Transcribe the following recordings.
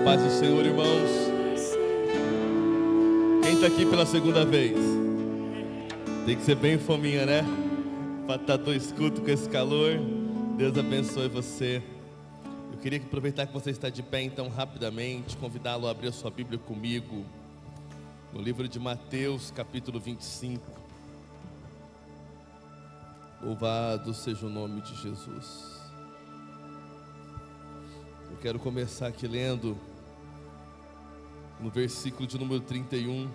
Paz do Senhor, irmãos. Quem está aqui pela segunda vez? Tem que ser bem fominha, né? Para estar tão escuto com esse calor. Deus abençoe você. Eu queria aproveitar que você está de pé, então, rapidamente, convidá-lo a abrir a sua Bíblia comigo, no livro de Mateus, capítulo 25. Louvado seja o nome de Jesus. Eu quero começar aqui lendo no versículo de número 31.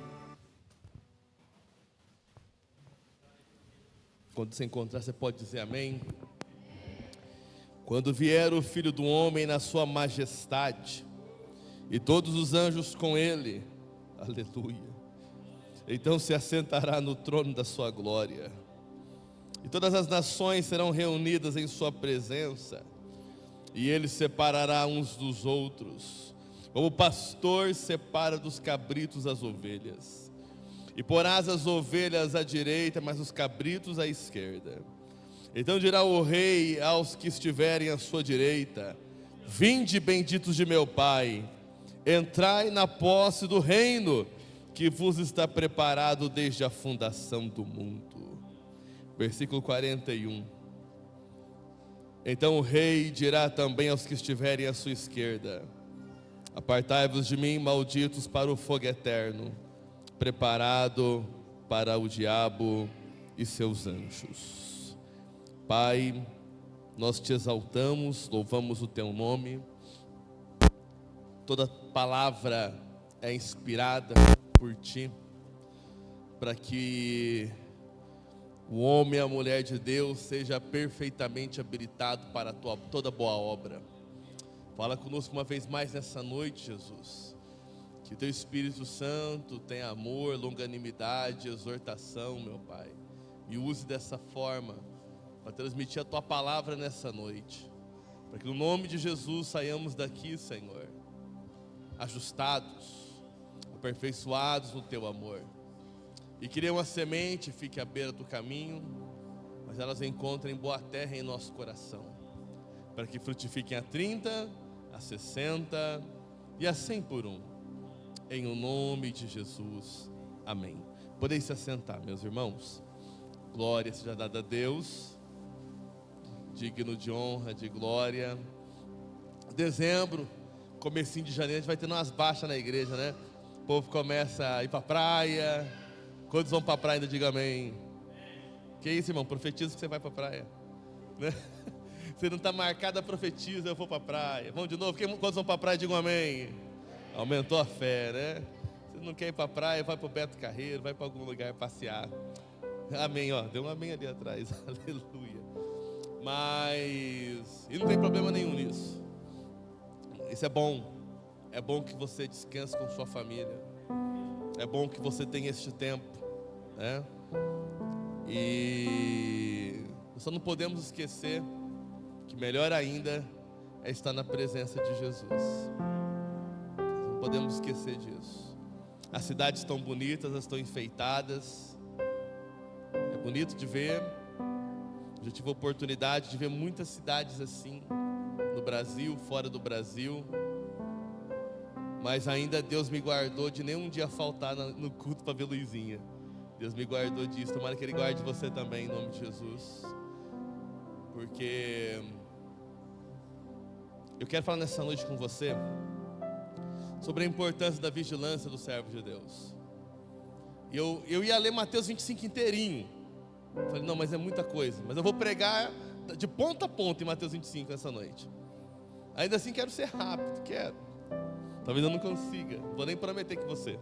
Quando você encontrar, você pode dizer amém. Quando vier o Filho do Homem na sua majestade, e todos os anjos com ele, aleluia, então se assentará no trono da sua glória, e todas as nações serão reunidas em sua presença, e ele separará uns dos outros, como o pastor separa dos cabritos as ovelhas, e porás as ovelhas à direita, mas os cabritos à esquerda. Então dirá o rei aos que estiverem à sua direita: vinde, benditos de meu Pai, entrai na posse do reino que vos está preparado desde a fundação do mundo. Versículo 41. Então o rei dirá também aos que estiverem à sua esquerda: apartai-vos de mim, malditos, para o fogo eterno, preparado para o diabo e seus anjos. Pai, nós te exaltamos, louvamos o teu nome. Toda palavra é inspirada por ti, para que o homem e a mulher de Deus seja perfeitamente habilitado para toda boa obra. Fala conosco uma vez mais nessa noite, Jesus. Que teu Espírito Santo tenha amor, longanimidade, exortação, meu Pai, e use dessa forma para transmitir a tua palavra nessa noite, para que no nome de Jesus saiamos daqui, Senhor, ajustados, aperfeiçoados no teu amor, e que uma semente fique à beira do caminho, mas elas encontrem boa terra em nosso coração, para que frutifiquem a 30, a 60 e a 100 por um, em o nome de Jesus, amém. Podem se assentar, meus irmãos. Glória seja dada a Deus, digno de honra, de glória. Dezembro, comecinho de janeiro, a gente vai tendo umas baixas na igreja, né? O povo começa a ir para a praia. Quantos vão para a praia ainda? Diga amém. Que isso, irmão? Profetiza que você vai para a praia, né? Você não está marcado, profetiza: eu vou para a praia. Vamos de novo. Quantos vão para a praia? Digam amém. Aumentou a fé, né? Você não quer ir para a praia, vai para o Beto Carreiro, vai para algum lugar passear. Amém, ó. Deu um amém ali atrás. Aleluia. E não tem problema nenhum nisso. Isso é bom. É bom que você descanse com sua família. É bom que você tenha este tempo, né? E só não podemos esquecer que melhor ainda é estar na presença de Jesus. Não podemos esquecer disso. As cidades estão bonitas, elas estão enfeitadas. É bonito de ver. Já tive a oportunidade de ver muitas cidades assim, no Brasil, fora do Brasil, mas ainda Deus me guardou de nenhum dia faltar no culto para ver Luizinha. Deus me guardou disso. Tomara que Ele guarde você também, em nome de Jesus, porque eu quero falar nessa noite com você sobre a importância da vigilância do servo de Deus. Eu ia ler Mateus 25 inteirinho. Falei, não, mas é muita coisa. Mas eu vou pregar de ponta a ponta em Mateus 25 essa noite. Ainda assim quero ser rápido, quero. Talvez eu não consiga, não vou nem prometer que você.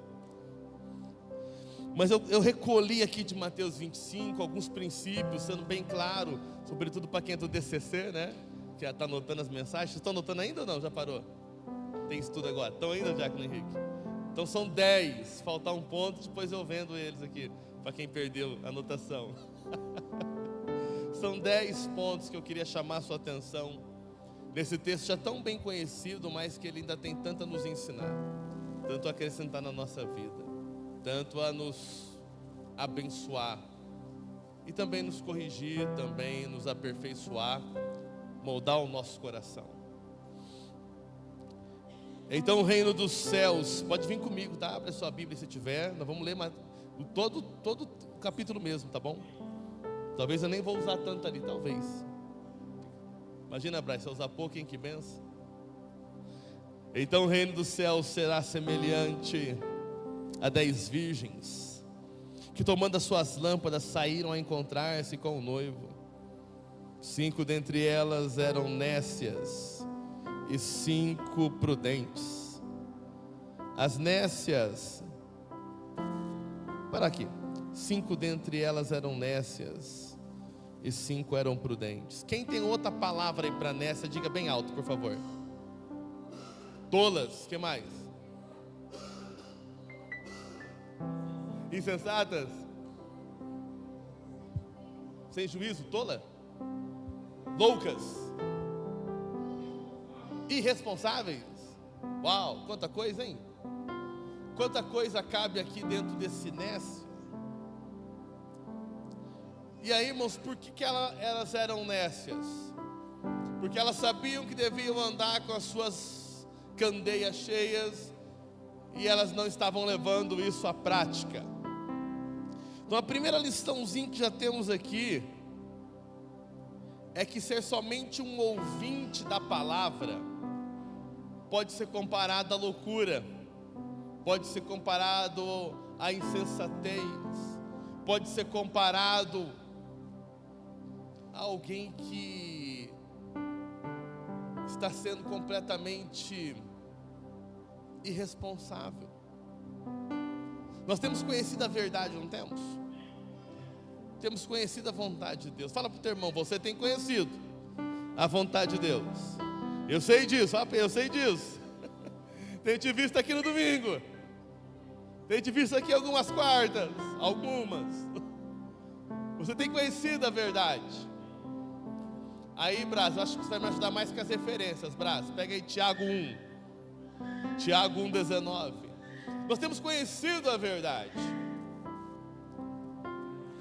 Mas eu recolhi aqui de Mateus 25 alguns princípios, sendo bem claro, sobretudo para quem é do DCC, né? Que está anotando as mensagens. Vocês estão anotando ainda ou não? Já parou? Tem estudo agora? Estão ainda, Diácono Henrique? Então são 10, faltar um ponto, depois eu vendo eles aqui, para quem perdeu a anotação. São 10 pontos que eu queria chamar a sua atenção nesse texto já tão bem conhecido, mas que ele ainda tem tanto a nos ensinar, tanto a acrescentar na nossa vida, tanto a nos abençoar e também nos corrigir, também nos aperfeiçoar, moldar o nosso coração. Então o reino dos céus, pode vir comigo, tá? Abre a sua Bíblia se tiver. Nós vamos ler todo o capítulo mesmo, tá bom? Talvez eu nem vou usar tanto ali, talvez. Imagina, Braz, se eu usar pouco, hein? Que benção. Então o reino dos céus será semelhante a 10 virgens, que tomando as suas lâmpadas saíram a encontrar-se com o noivo. 5 dentre elas eram nécias e 5 prudentes. As nécias, para aqui, 5 dentre elas eram nécias e 5 eram prudentes. Quem tem outra palavra aí para nécia, diga bem alto, por favor. Tolas, que mais? Insensatas? Sem juízo, tola? Loucas? Irresponsáveis? Uau, quanta coisa, hein? Quanta coisa cabe aqui dentro desse nécio. E aí, irmãos, por que elas eram nécias? Porque elas sabiam que deviam andar com as suas candeias cheias e elas não estavam levando isso à prática. Então a primeira liçãozinha que já temos aqui é que ser somente um ouvinte da palavra pode ser comparado à loucura, pode ser comparado à insensatez, pode ser comparado a alguém que está sendo completamente irresponsável. Nós temos conhecido a verdade, não temos? Temos conhecido a vontade de Deus. Fala para o teu irmão, você tem conhecido a vontade de Deus. Eu sei disso, eu sei disso. Tenho te visto aqui no domingo. Tenho te visto aqui algumas quartas, algumas. Você tem conhecido a verdade. Aí, Braz, eu acho que você vai me ajudar mais com as referências, Braz. Pega aí Tiago 1. Tiago 1,19. Nós temos conhecido a verdade.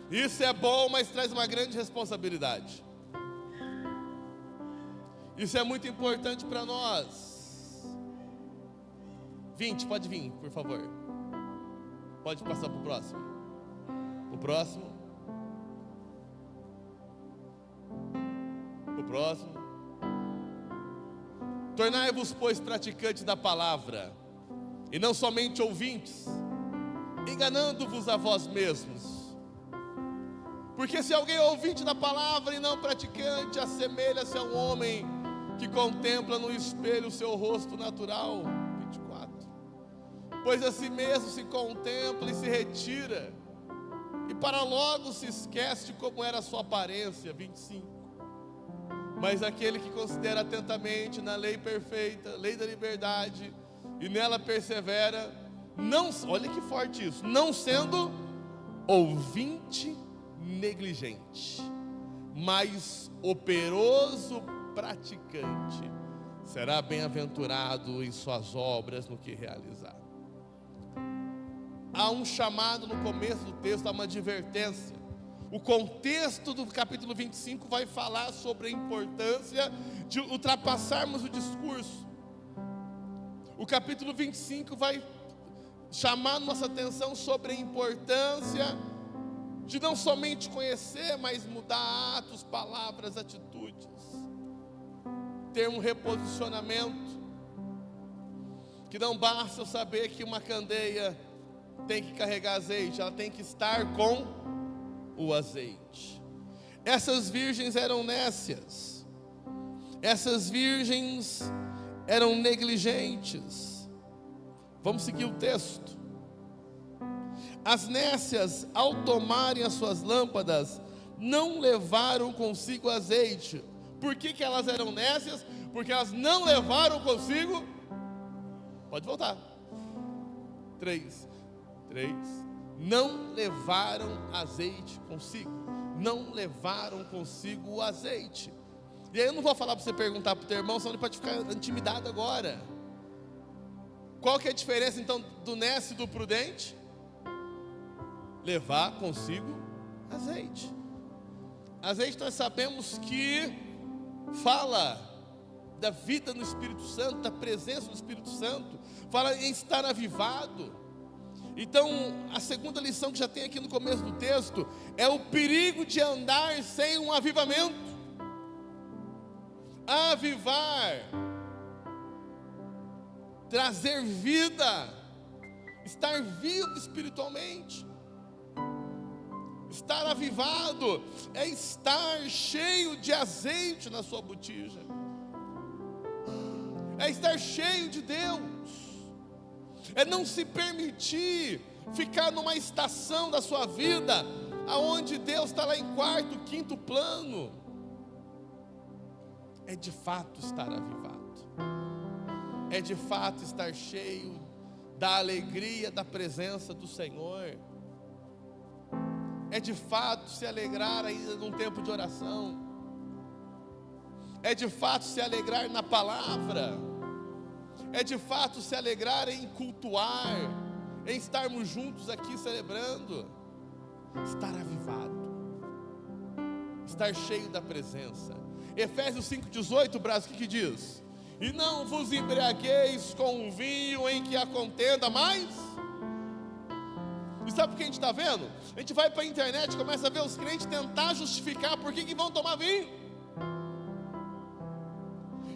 Isso é bom, mas traz uma grande responsabilidade. Isso é muito importante para nós. 20, pode vir, por favor. Pode passar para o próximo. O próximo. O próximo. Tornai-vos, pois, praticantes da palavra, e não somente ouvintes, enganando-vos a vós mesmos. Porque se alguém é ouvinte da palavra e não praticante, assemelha-se a um homem que contempla no espelho o seu rosto natural. 24. Pois a si mesmo se contempla e se retira, e para logo se esquece de como era a sua aparência. 25. Mas aquele que considera atentamente na lei perfeita, lei da liberdade, e nela persevera, não, olha que forte isso, não sendo ouvinte negligente, mas operoso praticante, será bem-aventurado em suas obras no que realizar. Há um chamado no começo do texto, há uma advertência. O contexto do capítulo 25 vai falar sobre a importância de ultrapassarmos o discurso. O capítulo 25 vai chamar nossa atenção sobre a importância de não somente conhecer, mas mudar atos, palavras, atitudes. Ter um reposicionamento. Que não basta eu saber que uma candeia tem que carregar azeite, ela tem que estar com o azeite. Essas virgens eram nécias. Essas virgens eram negligentes. Vamos seguir o texto. As nécias, ao tomarem as suas lâmpadas, não levaram consigo azeite. Por que elas eram nécias? Porque elas não levaram consigo. Pode voltar. 3. Não levaram azeite consigo. Não levaram consigo o azeite. E aí eu não vou falar para você perguntar para o teu irmão, senão ele pode ficar intimidado agora. Qual que é a diferença então do nécio e do prudente? Levar consigo azeite. Azeite nós sabemos que fala da vida no Espírito Santo, da presença do Espírito Santo, fala em estar avivado. Então, a segunda lição que já tem aqui no começo do texto é o perigo de andar sem um avivamento. Avivar, trazer vida, estar vivo espiritualmente. Estar avivado é estar cheio de azeite na sua botija, é estar cheio de Deus, é não se permitir ficar numa estação da sua vida aonde Deus está lá em quarto, quinto plano. É de fato estar avivado, é de fato estar cheio da alegria da presença do Senhor, é de fato se alegrar ainda num tempo de oração, é de fato se alegrar na palavra, é de fato se alegrar em cultuar, em estarmos juntos aqui celebrando, estar avivado, estar cheio da presença. Efésios 5,18, Braço, o que diz? E não vos embriagueis com o vinho em que há contenda, mas... E sabe o que a gente está vendo? A gente vai para a internet e começa a ver os crentes tentar justificar por que vão tomar vinho.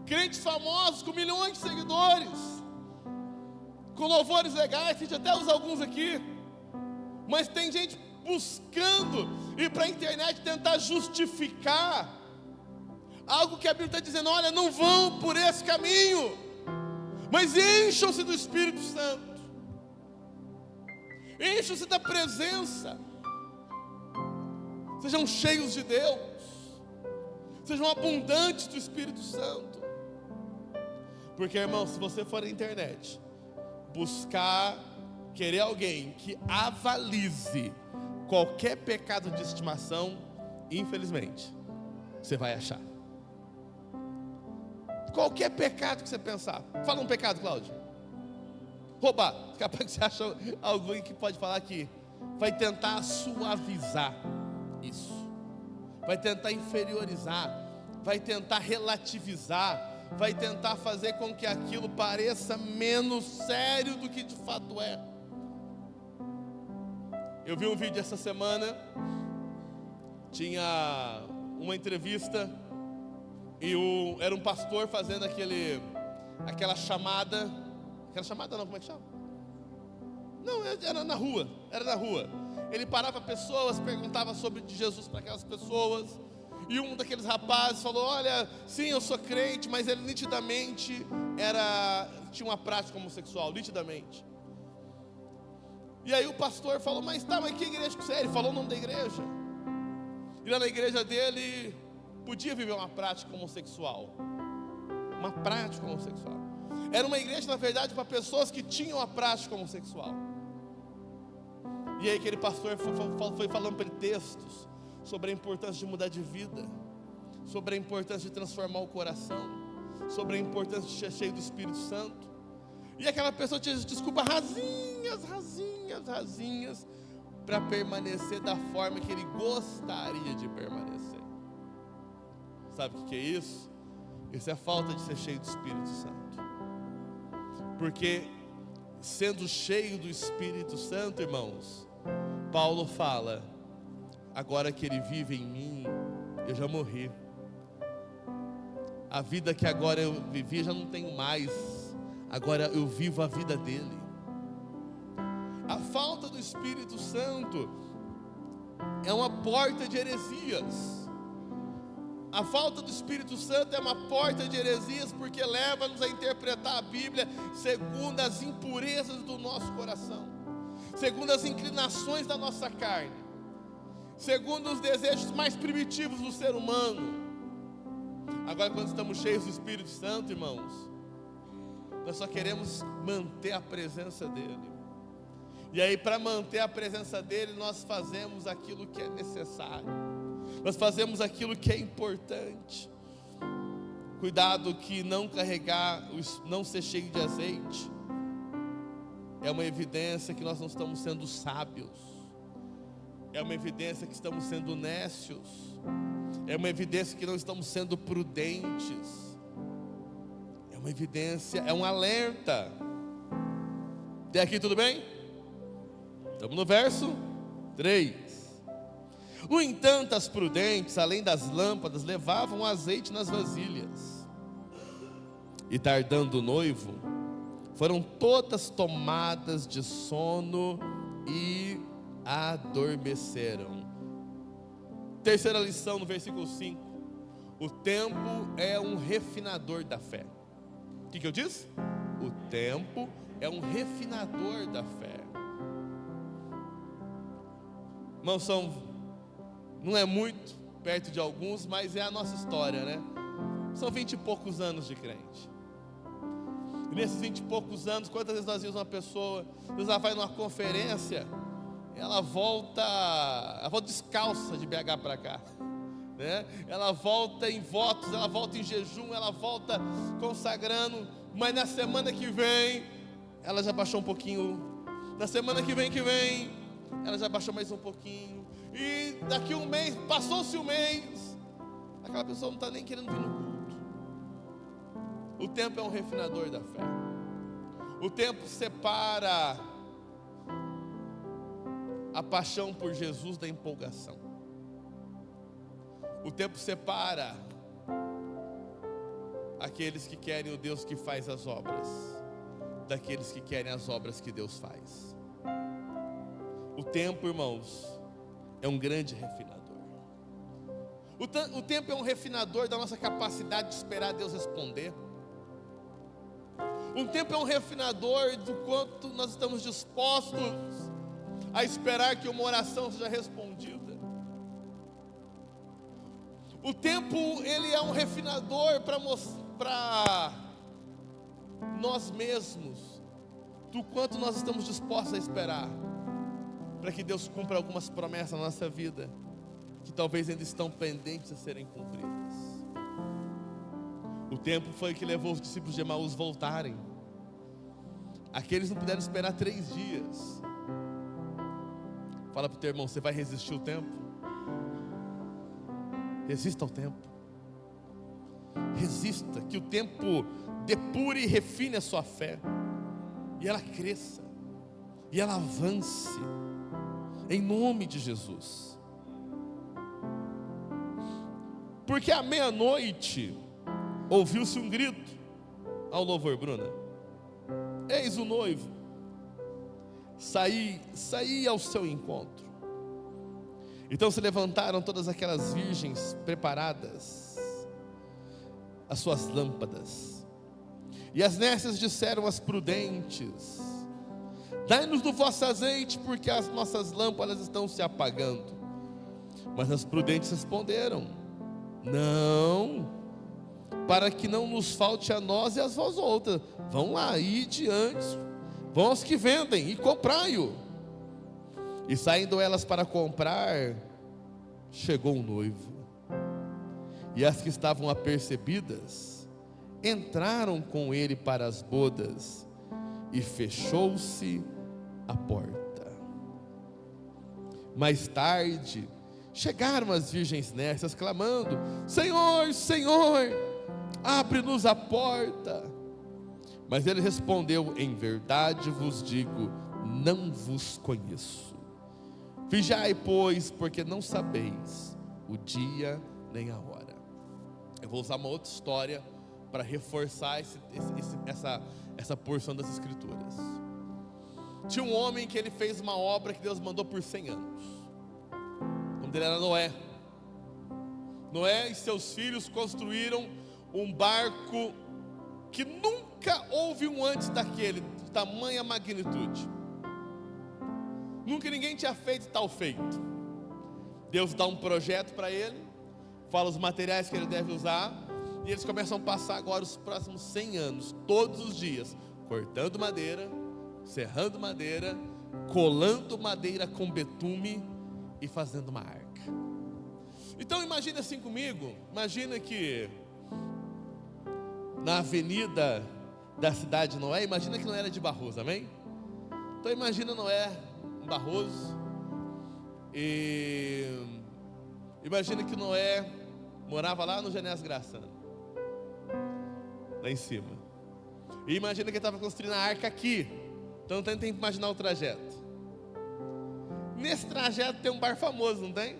Crentes famosos com milhões de seguidores, com louvores legais, a gente até usa alguns aqui, mas tem gente buscando ir para a internet tentar justificar algo que a Bíblia está dizendo: olha, não vão por esse caminho, mas encham-se do Espírito Santo, encham-se da presença, sejam cheios de Deus, sejam abundantes do Espírito Santo. Porque, irmão, se você for na internet buscar, querer alguém que avalize qualquer pecado de estimação, infelizmente, você vai achar. Qualquer pecado que você pensar. Fala um pecado, Cláudio. Roubar. Capaz que você acha alguém que pode falar que vai tentar suavizar isso, vai tentar inferiorizar, vai tentar relativizar, vai tentar fazer com que aquilo pareça menos sério do que de fato é. Eu vi um vídeo essa semana, tinha uma entrevista e era um pastor fazendo aquela chamada não, como é que chama? Não, era na rua. Ele parava pessoas, perguntava sobre Jesus para aquelas pessoas, e um daqueles rapazes falou: olha, sim, eu sou crente, mas ele nitidamente tinha uma prática homossexual, nitidamente. E aí o pastor falou: mas que igreja que você é? Ele falou o nome da igreja. E lá na igreja dele podia viver uma prática homossexual. Uma prática homossexual. Era uma igreja, na verdade, para pessoas que tinham a prática homossexual. E aí aquele pastor foi falando para ele textos sobre a importância de mudar de vida, sobre a importância de transformar o coração, sobre a importância de ser cheio do Espírito Santo. E aquela pessoa tinha desculpa rasinhas para permanecer da forma que ele gostaria de permanecer. Sabe o que é isso? Isso é falta de ser cheio do Espírito Santo. Porque sendo cheio do Espírito Santo, irmãos, Paulo fala: agora que ele vive em mim, eu já morri. A vida que agora eu vivi já não tenho mais. Agora eu vivo a vida dele. A falta do Espírito Santo é uma porta de heresias. A falta do Espírito Santo é uma porta de heresias, porque leva-nos a interpretar a Bíblia segundo as impurezas do nosso coração, segundo as inclinações da nossa carne, segundo os desejos mais primitivos do ser humano. Agora, quando estamos cheios do Espírito Santo, irmãos, nós só queremos manter a presença dele. E aí, para manter a presença dele, nós fazemos aquilo que é necessário, nós fazemos aquilo que é importante. Cuidado que não ser cheio de azeite é uma evidência que nós não estamos sendo sábios, é uma evidência que estamos sendo nécios, é uma evidência que não estamos sendo prudentes. uma evidência, é um alerta. Até aqui tudo bem? Estamos no verso 3. No entanto, as prudentes, além das lâmpadas, levavam azeite nas vasilhas. E tardando o noivo, foram todas tomadas de sono e adormeceram. Terceira lição no versículo 5. O tempo é um refinador da fé. O que eu disse? O tempo é um refinador da fé. Irmãos, não é muito perto de alguns, mas é a nossa história, né? São 20 e poucos anos de crente. E nesses 20 e poucos anos, quantas vezes nós vimos uma pessoa, ela vai numa conferência, ela volta descalça de BH para cá, né? Ela volta em votos, ela volta em jejum, ela volta consagrando, mas na semana que vem, ela já baixou um pouquinho. Na semana que vem, ela já baixou mais um pouquinho. E daqui um mês, passou-se um mês, aquela pessoa não está nem querendo vir no culto. O tempo é um refinador da fé. O tempo separa a paixão por Jesus da empolgação. O tempo separa aqueles que querem o Deus que faz as obras daqueles que querem as obras que Deus faz. O tempo, irmãos, é um grande refinador. O tempo é um refinador da nossa capacidade de esperar Deus responder. O tempo é um refinador do quanto nós estamos dispostos a esperar que uma oração seja respondida. O tempo, ele é um refinador para nós mesmos, do quanto nós estamos dispostos a esperar para que Deus cumpra algumas promessas na nossa vida, que talvez ainda estão pendentes de serem cumpridas. O tempo foi que levou os discípulos de Emaús voltarem. Aqueles não puderam esperar 3 dias. Fala para o teu irmão, você vai resistir o tempo? Resista ao tempo. Resista, que o tempo depure e refine a sua fé, e ela cresça, e ela avance, em nome de Jesus. Porque à meia-noite ouviu-se um grito ao louvor, Bruna. Eis o noivo, saí ao seu encontro. Então se levantaram todas aquelas virgens preparadas, as suas lâmpadas. E as nécias disseram às prudentes: dai-nos do vosso azeite, porque as nossas lâmpadas estão se apagando. Mas as prudentes responderam: não, para que não nos falte a nós e a vós outras. Vão lá, ide antes, vão aos que vendem e comprai-o. E saindo elas para comprar, chegou o noivo. E as que estavam apercebidas entraram com ele para as bodas, e fechou-se a porta. Mais tarde chegaram as virgens nécias, clamando: Senhor, Senhor, abre-nos a porta. Mas ele respondeu: em verdade vos digo, não vos conheço. Vigiai, pois, porque não sabeis o dia nem a hora. Eu vou usar uma outra história para reforçar essa porção das Escrituras. Tinha um homem que ele fez uma obra que Deus mandou por 100 anos. O nome dele era Noé. Noé e seus filhos construíram um barco que nunca houve um antes daquele, de tamanha magnitude. Nunca ninguém tinha feito tal feito. Deus dá um projeto para ele, fala os materiais que ele deve usar, e eles começam a passar agora os próximos 100 anos, todos os dias, cortando madeira, serrando madeira, colando madeira com betume e fazendo uma arca. Então imagina assim comigo, imagina que na avenida da cidade de Noé, imagina que não era de Barroso, amém? Então imagina Noé em Barroso, e imagina que Noé morava lá no Genés Graçano, lá em cima. E imagina que ele estava construindo a arca aqui. Então tenta imaginar o trajeto. Nesse trajeto tem um bar famoso, não tem?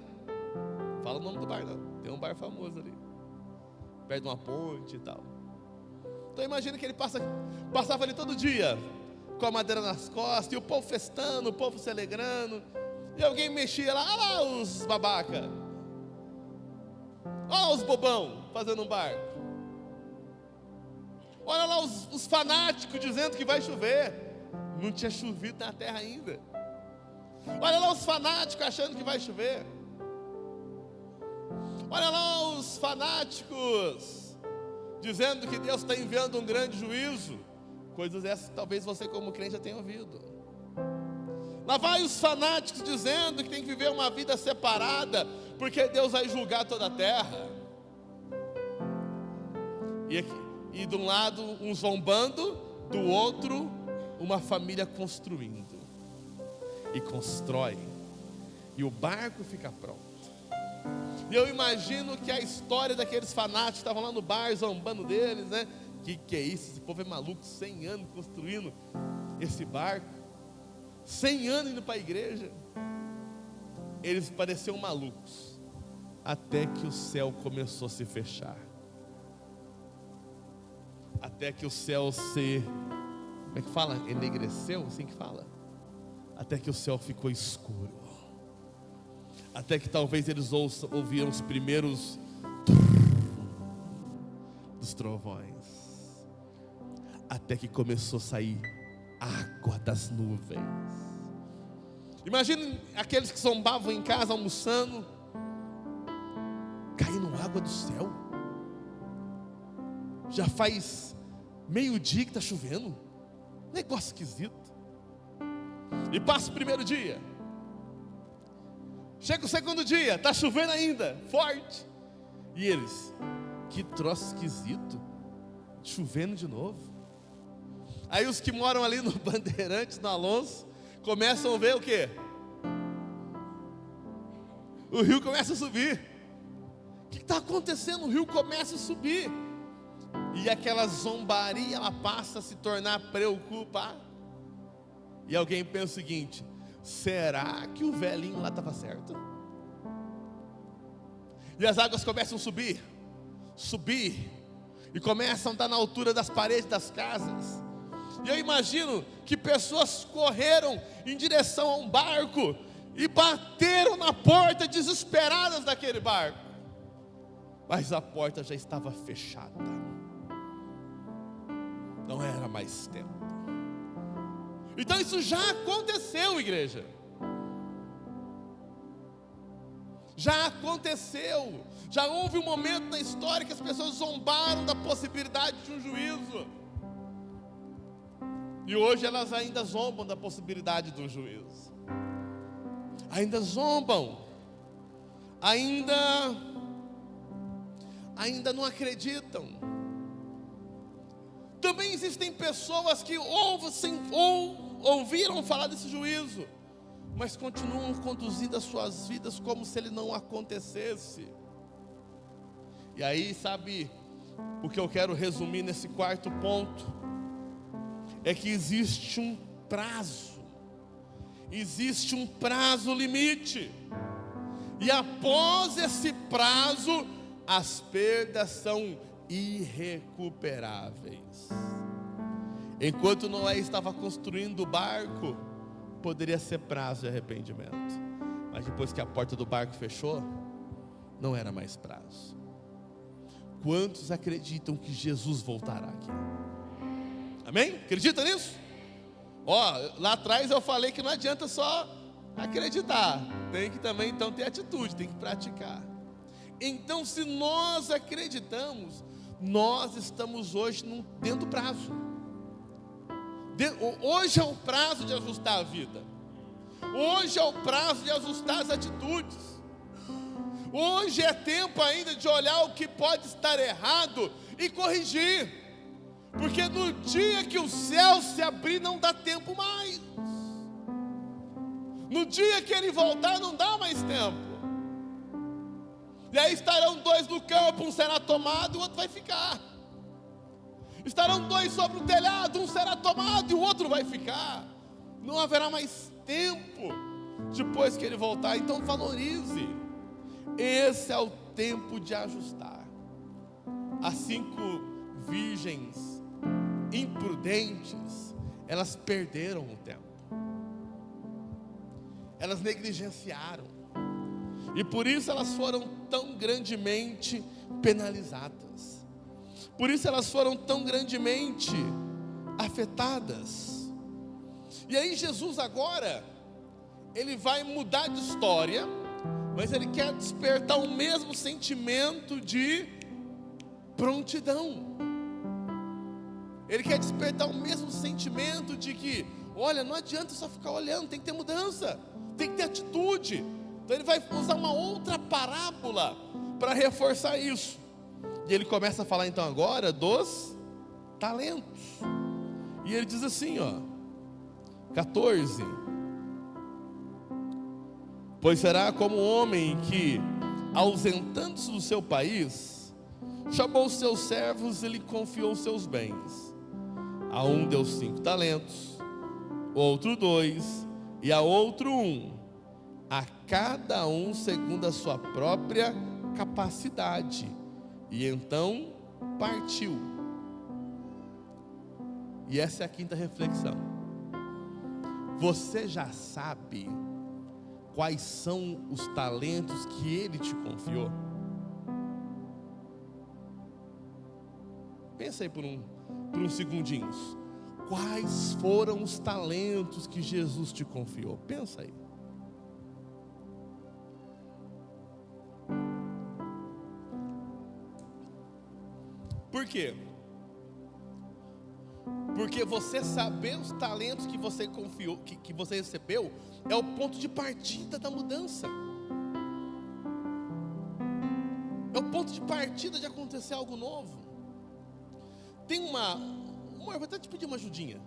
Fala o nome do bar não. Tem um bar famoso ali, perto de uma ponte e tal. Então imagina que ele passava ali todo dia, com a madeira nas costas, e o povo festando, o povo se alegrando. E alguém mexia lá, olha lá os babaca, olha lá os bobão fazendo um barco. Olha lá os fanáticos dizendo que vai chover. Não tinha chovido na terra ainda. Olha lá os fanáticos achando que vai chover. Olha lá os fanáticos dizendo que Deus está enviando um grande juízo. Coisas essas que talvez você como crente já tenha ouvido. Lá vai os fanáticos dizendo que tem que viver uma vida separada, porque Deus vai julgar toda a terra. E de um lado um zombando, do outro uma família construindo. E constrói. E o barco fica pronto. E eu imagino que a história daqueles fanáticos que estavam lá no bar zombando deles, né? Que é isso? Esse povo é maluco, 100 anos construindo esse barco, 100 anos indo para a igreja. Eles pareciam malucos, até que o céu começou a se fechar. Até que o céu se, como é que fala? Enegreceu, assim que fala? Até que o céu ficou escuro. Até que talvez eles ouviram os primeiros dos trovões. Até que começou a sair água das nuvens. Imaginem aqueles que zombavam em casa almoçando, caindo água do céu. Já faz meio-dia que está chovendo. Negócio esquisito. E passa o primeiro dia. Chega o segundo dia, está chovendo ainda, forte. E eles, que troço esquisito, chovendo de novo. Aí os que moram ali no Bandeirantes, no Alonso, começam a ver o quê? O rio começa a subir. O que está acontecendo? O rio começa a subir. E aquela zombaria, ela passa a se tornar preocupar. E alguém pensa o seguinte: será que o velhinho lá estava certo? E as águas começam a subir, e começam a estar na altura das paredes das casas. E eu imagino que pessoas correram em direção a um barco e bateram na porta desesperadas daquele barco. Mas a porta já estava fechada. Não era mais tempo. Então isso já aconteceu, igreja. Já aconteceu. Já houve um momento na história que as pessoas zombaram da possibilidade de um juízo. E hoje elas ainda zombam da possibilidade de um juízo. Ainda zombam. Ainda não acreditam. Também existem pessoas que ouviram falar desse juízo, mas continuam conduzindo as suas vidas como se ele não acontecesse. E aí, sabe, o que eu quero resumir nesse quarto ponto é que existe um prazo limite, e após esse prazo, as perdas são irrecuperáveis. Enquanto Noé estava construindo o barco, poderia ser prazo de arrependimento, mas depois que a porta do barco fechou, não era mais prazo. Quantos acreditam que Jesus voltará aqui? Amém? Acredita nisso? Lá atrás eu falei que não adianta só acreditar, tem que também então ter atitude, tem que praticar. Então, se nós acreditamos, nós estamos hoje dentro do prazo. Hoje é o prazo de ajustar a vida. Hoje é o prazo de ajustar as atitudes. Hoje é tempo ainda de olhar o que pode estar errado e corrigir. Porque no dia que o céu se abrir, não dá tempo mais. No dia que ele voltar, não dá mais tempo. E aí estarão dois no campo, um será tomado e o outro vai ficar. Estarão dois sobre o telhado, um será tomado e o outro vai ficar. Não haverá mais tempo depois que ele voltar. Então valorize. Esse é o tempo de ajustar. As 5 virgens imprudentes, elas perderam o tempo. Elas negligenciaram. E por isso elas foram tão grandemente penalizadas. Por isso elas foram tão grandemente afetadas. E aí Jesus agora, ele vai mudar de história, mas ele quer despertar o mesmo sentimento de prontidão. Ele quer despertar o mesmo sentimento de que, olha, não adianta só ficar olhando, tem que ter mudança, tem que ter atitude. Então ele vai usar uma outra parábola para reforçar isso. E ele começa a falar então agora dos talentos. E ele diz assim, 14: pois será como um homem que, ausentando-se do seu país, chamou os seus servos e lhe confiou os seus bens. A um deu 5 talentos, outro 2, e a outro 1, a cada um segundo a sua própria capacidade. E então partiu. E essa é a 5ª reflexão. Você já sabe quais são os talentos que ele te confiou? Pensa aí por uns segundinhos. Quais foram os talentos que Jesus te confiou? Pensa aí. Por quê? Porque você saber os talentos que você confiou, que você recebeu, é o ponto de partida da mudança. É o ponto de partida de acontecer algo novo. Tem amor, vou até te pedir uma ajudinha.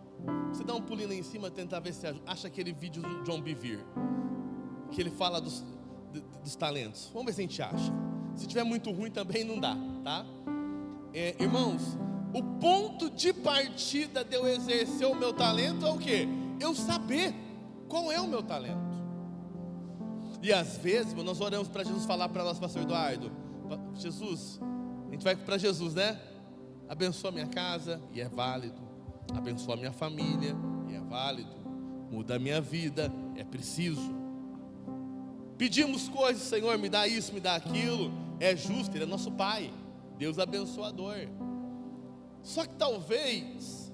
Você dá um pulinho lá em cima, tentar ver se acha aquele vídeo do John Bevere, que ele fala dos talentos. Vamos ver se a gente acha. Se tiver muito ruim também não dá, tá? Irmãos, o ponto de partida de eu exercer o meu talento é o quê? Eu saber qual é o meu talento. E às vezes nós oramos para Jesus falar para nós, pastor Eduardo: Jesus, a gente vai para Jesus, né? Abençoa a minha casa, e é válido. Abençoa a minha família, e é válido. Muda a minha vida, é preciso. Pedimos coisas, Senhor, me dá isso, me dá aquilo. É justo, Ele é nosso Pai, Deus abençoador. Só que talvez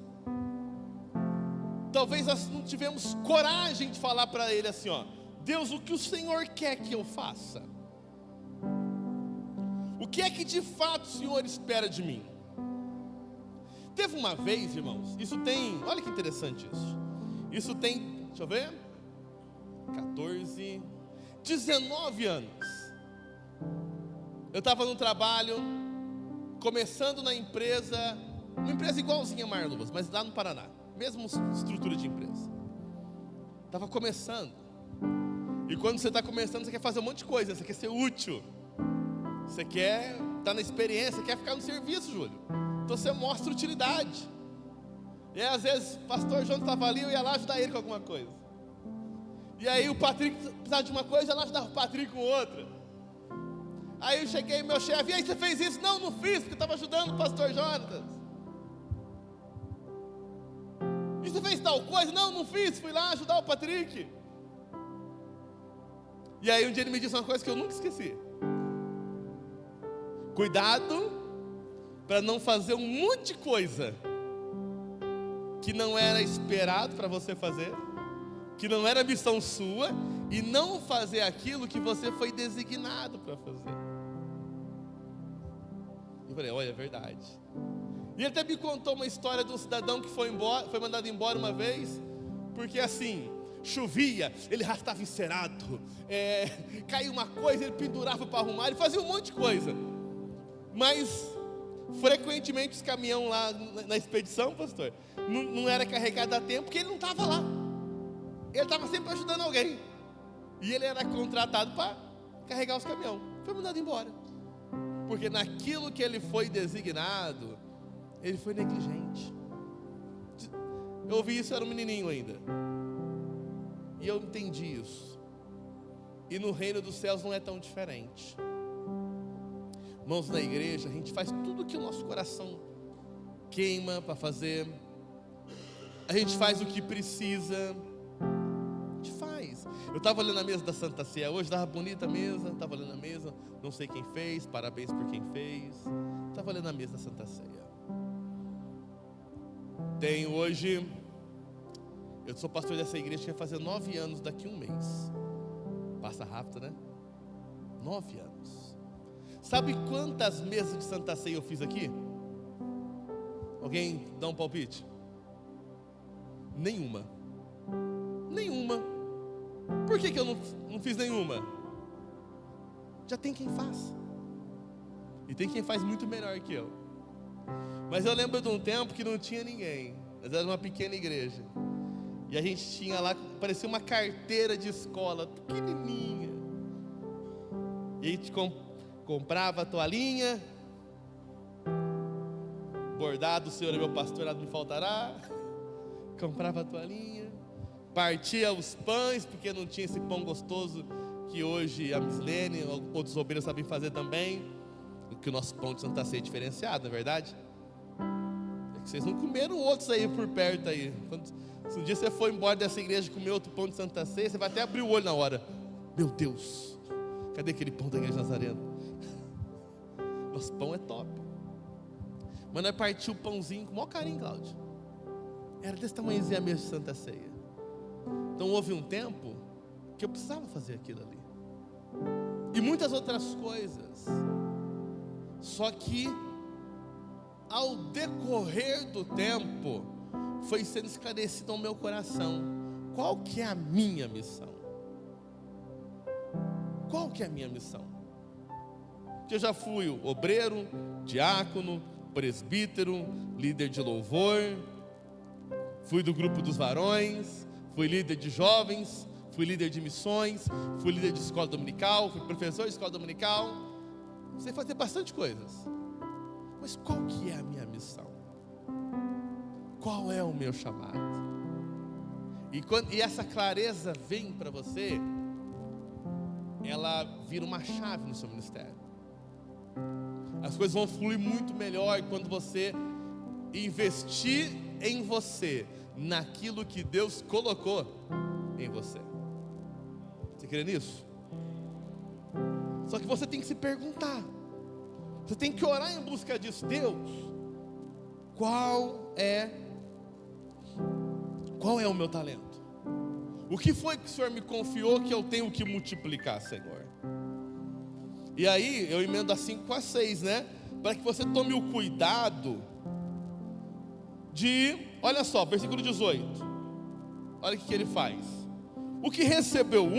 nós não tivemos coragem de falar para Ele assim, Deus, o que o Senhor quer que eu faça? O que é que de fato o Senhor espera de mim? Teve uma vez, irmãos, olha que interessante isso tem, deixa eu ver, 19 anos. Eu estava no trabalho, começando na empresa, uma empresa igualzinha a Marluvas, mas lá no Paraná, mesma estrutura de empresa. Estava começando. E quando você está começando, você quer fazer um monte de coisa, você quer ser útil, você quer estar na experiência, quer ficar no serviço, Júlio. Então você mostra utilidade. E aí, às vezes o pastor João estava ali, eu ia lá ajudar ele com alguma coisa. E aí o Patrick precisava de uma coisa, eu ia lá ajudar o Patrick com outra. Aí eu cheguei, meu chefe: e aí, você fez isso? Não fiz, porque eu estava ajudando o pastor Jonatas. E você fez tal coisa? Não fiz, fui lá ajudar o Patrick. E aí um dia ele me disse uma coisa que eu nunca esqueci: cuidado para não fazer um monte de coisa que não era esperado para você fazer, que não era missão sua, e não fazer aquilo que você foi designado para fazer. Eu falei: olha, é verdade. E ele até me contou uma história de um cidadão que foi mandado embora uma vez, porque assim, chovia, ele estava encerado, caiu uma coisa, ele pendurava para arrumar, ele fazia um monte de coisa. Mas frequentemente os caminhões lá na expedição, pastor, não era carregado a tempo, porque ele não estava lá. Ele estava sempre ajudando alguém. E ele era contratado para carregar os caminhões. Foi mandado embora, porque naquilo que ele foi designado, Ele foi negligente. Eu ouvi isso, eu era um menininho ainda. E eu entendi isso. E no reino dos céus não é tão diferente. Irmãos, na igreja a gente faz tudo que o nosso coração queima para fazer. A gente faz o que precisa. A gente faz. Eu estava olhando a mesa da Santa Ceia hoje, estava bonita a mesa. Estava olhando a mesa, não sei quem fez, parabéns por quem fez. Estava olhando a mesa da Santa Ceia. Tenho hoje, eu sou pastor dessa igreja que vai fazer 9 anos daqui a um mês. Passa rápido, né? 9 anos. Sabe quantas mesas de Santa Ceia eu fiz aqui? Alguém dá um palpite? Nenhuma. Nenhuma. Por que eu não fiz nenhuma? Já tem quem faz. E tem quem faz muito melhor que eu. Mas eu lembro de um tempo que não tinha ninguém. Nós era uma pequena igreja. E a gente tinha lá, parecia uma carteira de escola, pequenininha. E a gente comprava a toalhinha. Bordado, o Senhor é meu pastor, nada me faltará. Comprava a toalhinha. Partia os pães, porque não tinha esse pão gostoso que hoje a Mislene, outros obreiros sabem fazer também. Que o nosso pão de Santa Ceia é diferenciado, não é verdade? É que vocês não comeram outros aí por perto aí. Se um dia você for embora dessa igreja e comer outro pão de Santa Ceia, você vai até abrir o olho na hora. Meu Deus, cadê aquele pão da igreja Nazarena? Nosso pão é top. Mas nós partimos o pãozinho com o maior carinho, Cláudio. Era desse tamanhozinho a mesa de Santa Ceia. Então houve um tempo que eu precisava fazer aquilo ali. E muitas outras coisas. Só que ao decorrer do tempo foi sendo esclarecido ao meu coração qual que é a minha missão. Qual que é a minha missão? Que eu já fui obreiro, diácono, presbítero, líder de louvor, fui do grupo dos varões, fui líder de jovens, fui líder de missões, fui líder de escola dominical, fui professor de escola dominical. Sei fazer bastante coisas. Mas qual que é a minha missão? Qual é o meu chamado? E essa clareza vem para você, ela vira uma chave no seu ministério. As coisas vão fluir muito melhor quando você investir em você, naquilo que Deus colocou em você. Você crê nisso? Só que você tem que se perguntar, você tem que orar em busca disso. Deus, qual é o meu talento? O que foi que o Senhor me confiou que eu tenho que multiplicar, Senhor? E aí eu emendo a 5 com a 6, né? Para que você tome o cuidado de, olha só, versículo 18. Olha o que ele faz. O que recebeu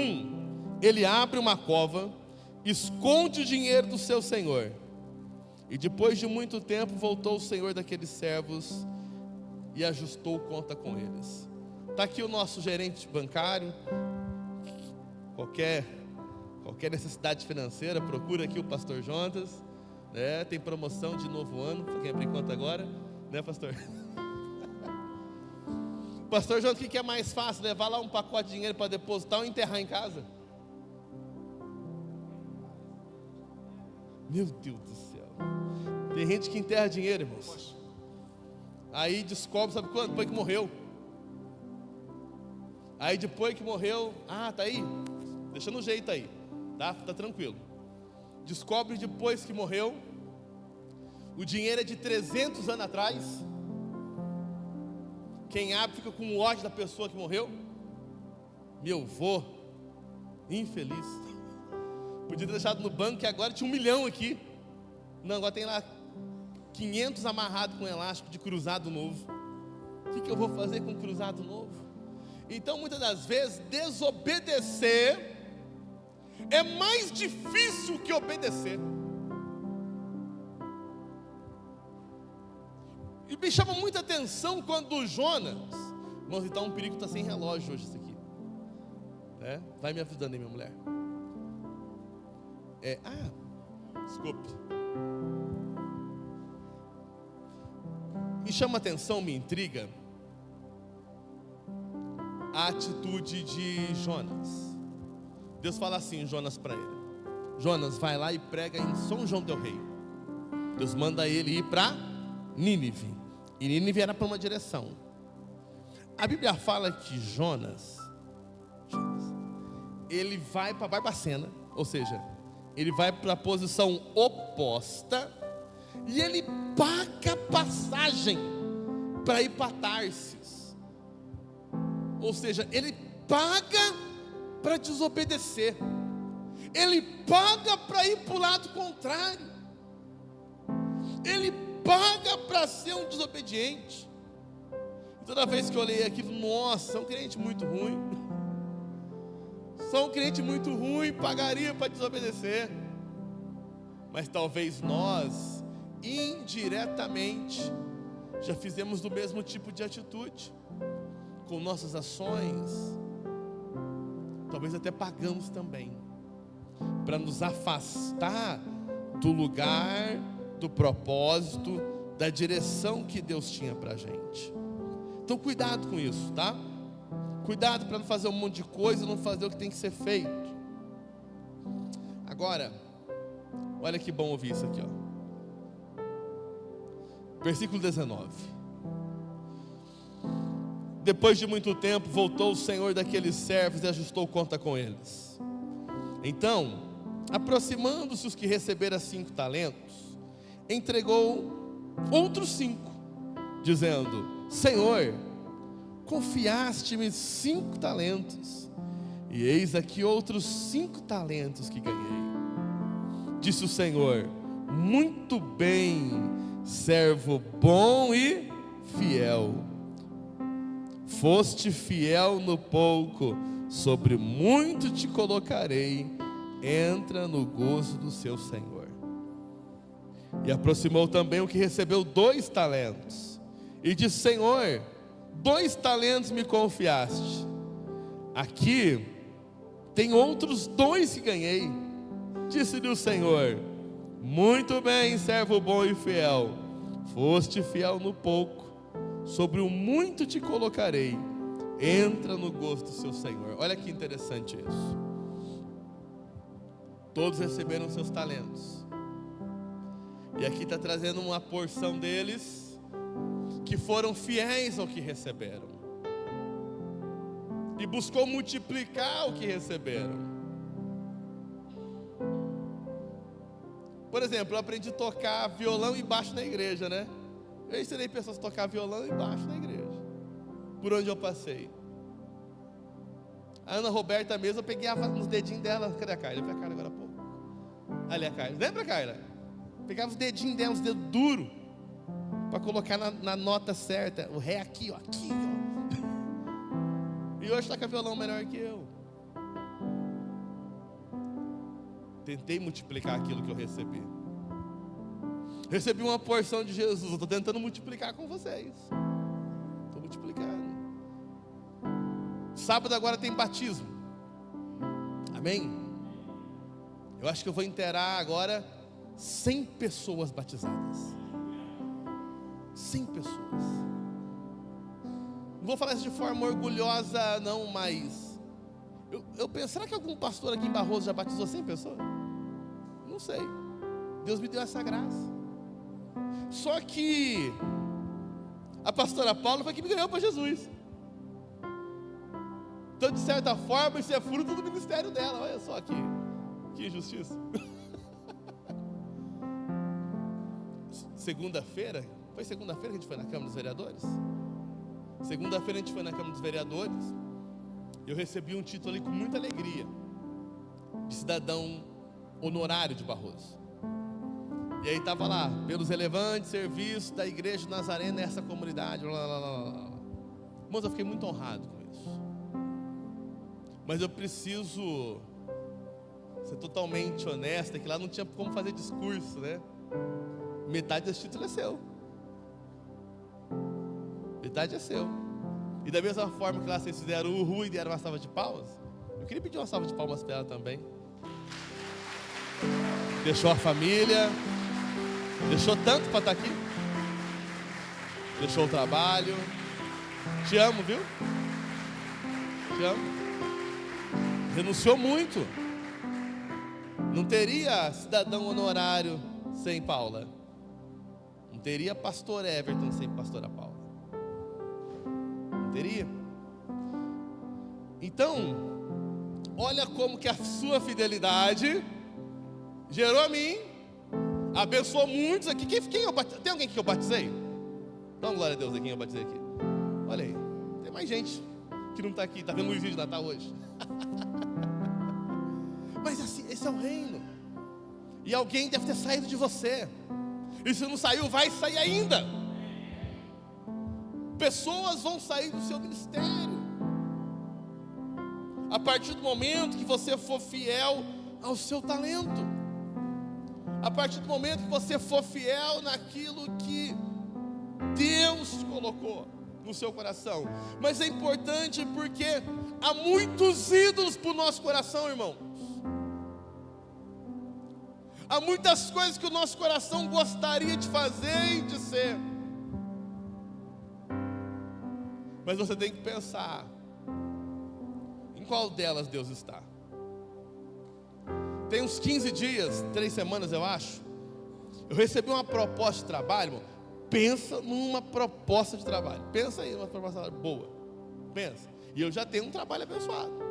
ele abre uma cova, esconde o dinheiro do seu senhor. E depois de muito tempo voltou o senhor daqueles servos e ajustou conta com eles. Está aqui o nosso gerente bancário. Qualquer necessidade financeira, procura aqui o pastor Jonas, né? Tem promoção de novo ano, para quem abrir conta agora, né, pastor? Pastor Jonas, o que é mais fácil? Levar lá um pacote de dinheiro para depositar ou enterrar em casa? Meu Deus do céu. Tem gente que enterra dinheiro, irmãos. Aí descobre, sabe quando? Depois que morreu. Aí depois que morreu, tá aí, deixa no jeito aí, tá tranquilo. Descobre depois que morreu, o dinheiro é de 300 anos atrás. Quem abre fica com o ódio da pessoa que morreu. Meu vô, infeliz, podia ter deixado no banco, que agora tinha 1 milhão aqui. Não, agora tem lá 500 amarrado com elástico de cruzado novo. O que eu vou fazer com cruzado novo? Então muitas das vezes desobedecer é mais difícil que obedecer. E me chama muita atenção quando Jonas, irmãos, então um perigo está sem relógio hoje isso aqui, né? Vai me ajudando aí, minha mulher. Desculpe. Me chama a atenção, me intriga a atitude de Jonas. Deus fala assim, Jonas para ele: Jonas, vai lá e prega em São João del Rei. Deus manda ele ir para Nínive. E Nínive era para uma direção. A Bíblia fala que Jonas, ele vai para Barbacena, ou seja, ele vai para a posição oposta, e ele paga passagem para ir para Tarsis. Ou seja, ele paga para desobedecer, ele paga para ir para o lado contrário, ele paga para ser um desobediente. Toda vez que eu olhei aquilo, nossa, é um crente muito ruim. Sou um crente muito ruim, pagaria para desobedecer. Mas talvez nós, indiretamente, já fizemos do mesmo tipo de atitude, com nossas ações. Talvez até pagamos também, para nos afastar do lugar, do propósito, da direção que Deus tinha para a gente. Então cuidado com isso, tá? Cuidado para não fazer um monte de coisa, não fazer o que tem que ser feito. Agora, olha que bom ouvir isso aqui, ó. Versículo 19. Depois de muito tempo, voltou o senhor daqueles servos e ajustou conta com eles. Então, aproximando-se os que receberam 5 talentos, entregou outros 5, dizendo: Senhor, confiaste-me 5 talentos, e eis aqui outros 5 talentos que ganhei. Disse o Senhor: muito bem, servo bom e fiel. Foste fiel no pouco, sobre muito te colocarei. Entra no gozo do seu Senhor. E aproximou também o que recebeu 2 talentos, e disse: Senhor, 2 talentos me confiaste, aqui tem outros 2 que ganhei. Disse-lhe o Senhor: muito bem, servo bom e fiel. Foste fiel no pouco, sobre o muito te colocarei. Entra no gozo do seu Senhor. Olha que interessante isso. Todos receberam seus talentos, e aqui está trazendo uma porção deles que foram fiéis ao que receberam, e buscou multiplicar o que receberam. Por exemplo, eu aprendi a tocar violão e baixo na igreja, né? Eu ensinei pessoas a tocar violão e baixo na igreja, por onde eu passei. A Ana Roberta mesmo, eu peguei nos dedinhos dela. Cadê a Carla? Eu falei: a Carla agora há pouco. Ali a Carla, lembra, Carla? Pegava os dedinhos dela, os dedos duros, para colocar na nota certa. O ré aqui, ó, aqui, ó. E hoje toca violão melhor que eu. Tentei multiplicar aquilo que eu recebi. Recebi uma porção de Jesus, eu estou tentando multiplicar com vocês. Estou multiplicando. Sábado agora tem batismo. Amém? Eu acho que eu vou inteirar agora 100 pessoas batizadas. 100 pessoas. Não vou falar isso de forma orgulhosa não, mas eu penso, será que algum pastor aqui em Barroso já batizou 100 pessoas? Não sei. Deus me deu essa graça. Só que a pastora Paula foi que me ganhou para Jesus. Então, de certa forma, isso é fruto do ministério dela. Olha só que injustiça. Segunda-feira, foi segunda-feira que a gente foi na Câmara dos Vereadores? Segunda-feira a gente foi na Câmara dos Vereadores. Eu recebi um título ali com muita alegria, de cidadão honorário de Barroso. E aí estava lá: pelos relevantes serviços da Igreja de Nazaré nessa comunidade, blá, blá, blá, blá. Irmãos, eu fiquei muito honrado com isso. Mas eu preciso ser totalmente honesto, é que lá não tinha como fazer discurso, né? Metade desse título é seu. Metade é seu. E da mesma forma que lá vocês fizeram o uhul e deram uma salva de palmas, eu queria pedir uma salva de palmas para ela também. Deixou a família, deixou tanto para estar aqui. deixou o trabalho. Te amo, viu? Te amo. Renunciou muito. Não teria cidadão honorário sem Paula. Não teria pastor Everton sem pastora Paula. Não teria. Então, olha como que a sua fidelidade gerou a mim, abençoou muitos aqui. Quem eu batizei? Tem alguém que eu batizei? Dá uma glória a Deus aqui, quem eu batizei aqui. Olha aí, tem mais gente que não está aqui, está vendo o vídeo de Natal hoje. Mas assim, esse é o reino. E alguém deve ter saído de você. E se não saiu, vai sair ainda. Pessoas vão sair do seu ministério. A partir do momento que você for fiel ao seu talento. A partir do momento que você for fiel naquilo que Deus colocou no seu coração. Mas é importante porque há muitos ídolos para o nosso coração, irmão. Há muitas coisas que o nosso coração gostaria de fazer e de ser. Mas você tem que pensar em qual delas Deus está. Tem uns 15 dias, 3 semanas eu acho, eu recebi uma proposta de trabalho, irmão. Pensa numa proposta de trabalho. Pensa aí numa proposta de trabalho boa. Pensa. E eu já tenho um trabalho abençoado.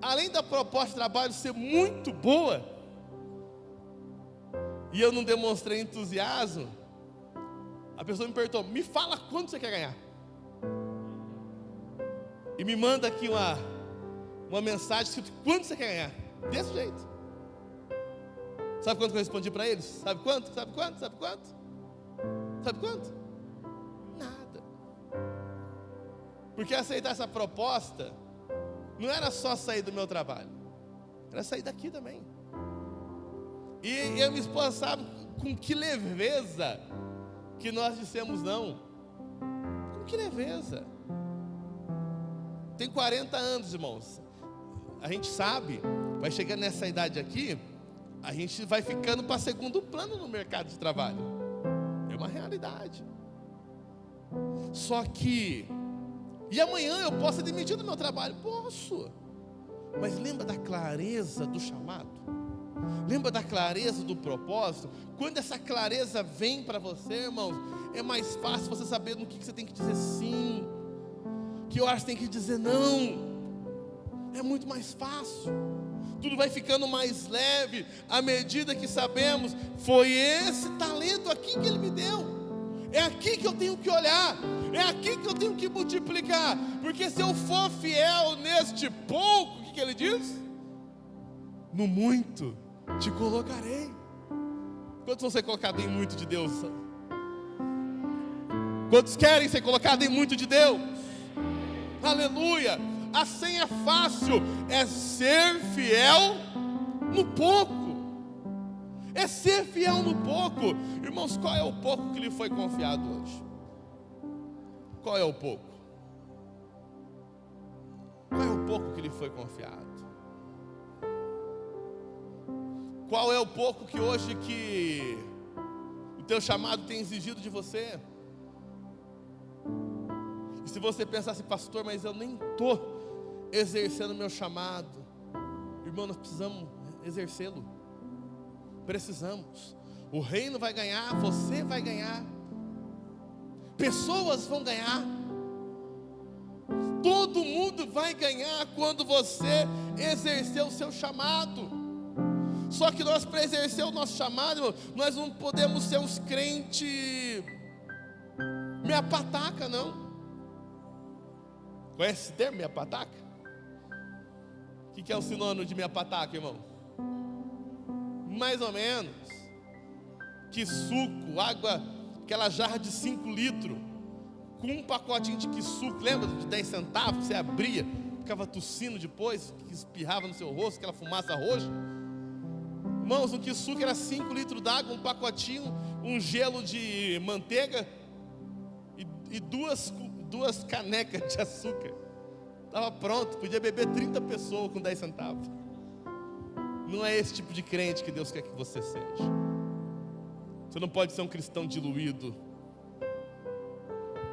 Além da proposta de trabalho ser muito boa, e eu não demonstrei entusiasmo, a pessoa me perguntou: me fala quanto você quer ganhar. E me manda aqui uma mensagem escrito: quanto você quer ganhar? Desse jeito. Sabe quanto que eu respondi para eles? Sabe quanto? Sabe quanto? Sabe quanto? Sabe quanto? Nada. Porque aceitar essa proposta não era só sair do meu trabalho, era sair daqui também. E eu e minha esposa sabe com que leveza que nós dissemos não. Com que leveza. Tem 40 anos, irmãos. A gente sabe, vai chegando nessa idade aqui, a gente vai ficando para segundo plano no mercado de trabalho. É uma realidade. Só que, e amanhã eu posso ser demitido do meu trabalho? Posso. Mas lembra da clareza do chamado? Lembra da clareza do propósito? Quando essa clareza vem para você, irmãos, é mais fácil você saber no que você tem que dizer sim, que horas tem que dizer não. É muito mais fácil. Tudo vai ficando mais leve à medida que sabemos: foi esse talento aqui que Ele me deu. É aqui que eu tenho que olhar. É aqui que eu tenho que multiplicar. Porque se eu for fiel neste pouco, o que Ele diz? No muito te colocarei. Quantos vão ser colocados em muito de Deus? Quantos querem ser colocados em muito de Deus? Aleluia. A senha é fácil, é ser fiel no pouco. É ser fiel no pouco. Irmãos, qual é o pouco que lhe foi confiado hoje? Qual é o pouco? Qual é o pouco que lhe foi confiado? Qual é o pouco que hoje que o teu chamado tem exigido de você? E se você pensar assim: pastor, mas eu nem estou exercendo o meu chamado. Irmão, nós precisamos exercê-lo. Precisamos. O reino vai ganhar, você vai ganhar, pessoas vão ganhar, todo mundo vai ganhar quando você exercer o seu chamado. Só que nós, para exercer o nosso chamado, irmão, nós não podemos ser uns crentes meia pataca, não. Conhece esse termo, meia pataca? O que é o sinônimo de meia pataca, irmão? Mais ou menos. Que suco, água, aquela jarra de 5 litros, com um pacotinho de que suco, lembra? De 10 centavos, que você abria, ficava tossindo depois, que espirrava no seu rosto, aquela fumaça roxa. Irmãos, o que suco era 5 litros d'água, um pacotinho, um gelo de manteiga e duas canecas de açúcar. Estava pronto, podia beber 30 pessoas com 10 centavos. Não é esse tipo de crente que Deus quer que você seja. Você não pode ser um cristão diluído.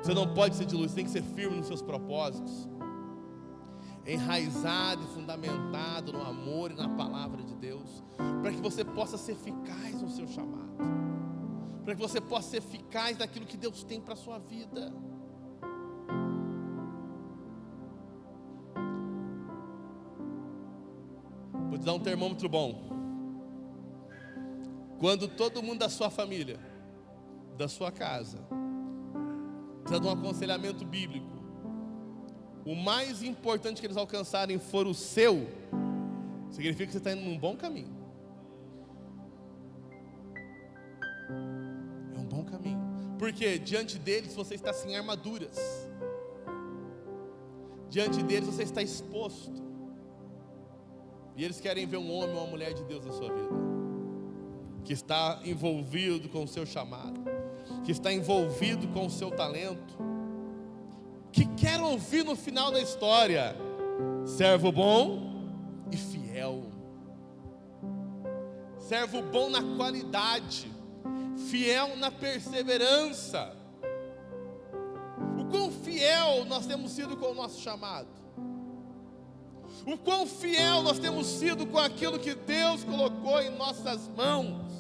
Você não pode ser diluído, você tem que ser firme nos seus propósitos, enraizado e fundamentado no amor e na palavra de Deus, para que você possa ser eficaz no seu chamado, para que você possa ser eficaz naquilo que Deus tem para a sua vida. Vou te dar um termômetro bom. Quando todo mundo da sua família, da sua casa, precisa de um aconselhamento bíblico, o mais importante que eles alcançarem for o seu, significa que você está indo num bom caminho. É um bom caminho. Porque diante deles você está sem armaduras. Diante deles você está exposto. E eles querem ver um homem ou uma mulher de Deus na sua vida, que está envolvido com o seu chamado, que está envolvido com o seu talento, que quer ouvir no final da história: servo bom e fiel. Servo bom na qualidade, fiel na perseverança. O quão fiel nós temos sido com o nosso chamado, o quão fiel nós temos sido com aquilo que Deus colocou em nossas mãos.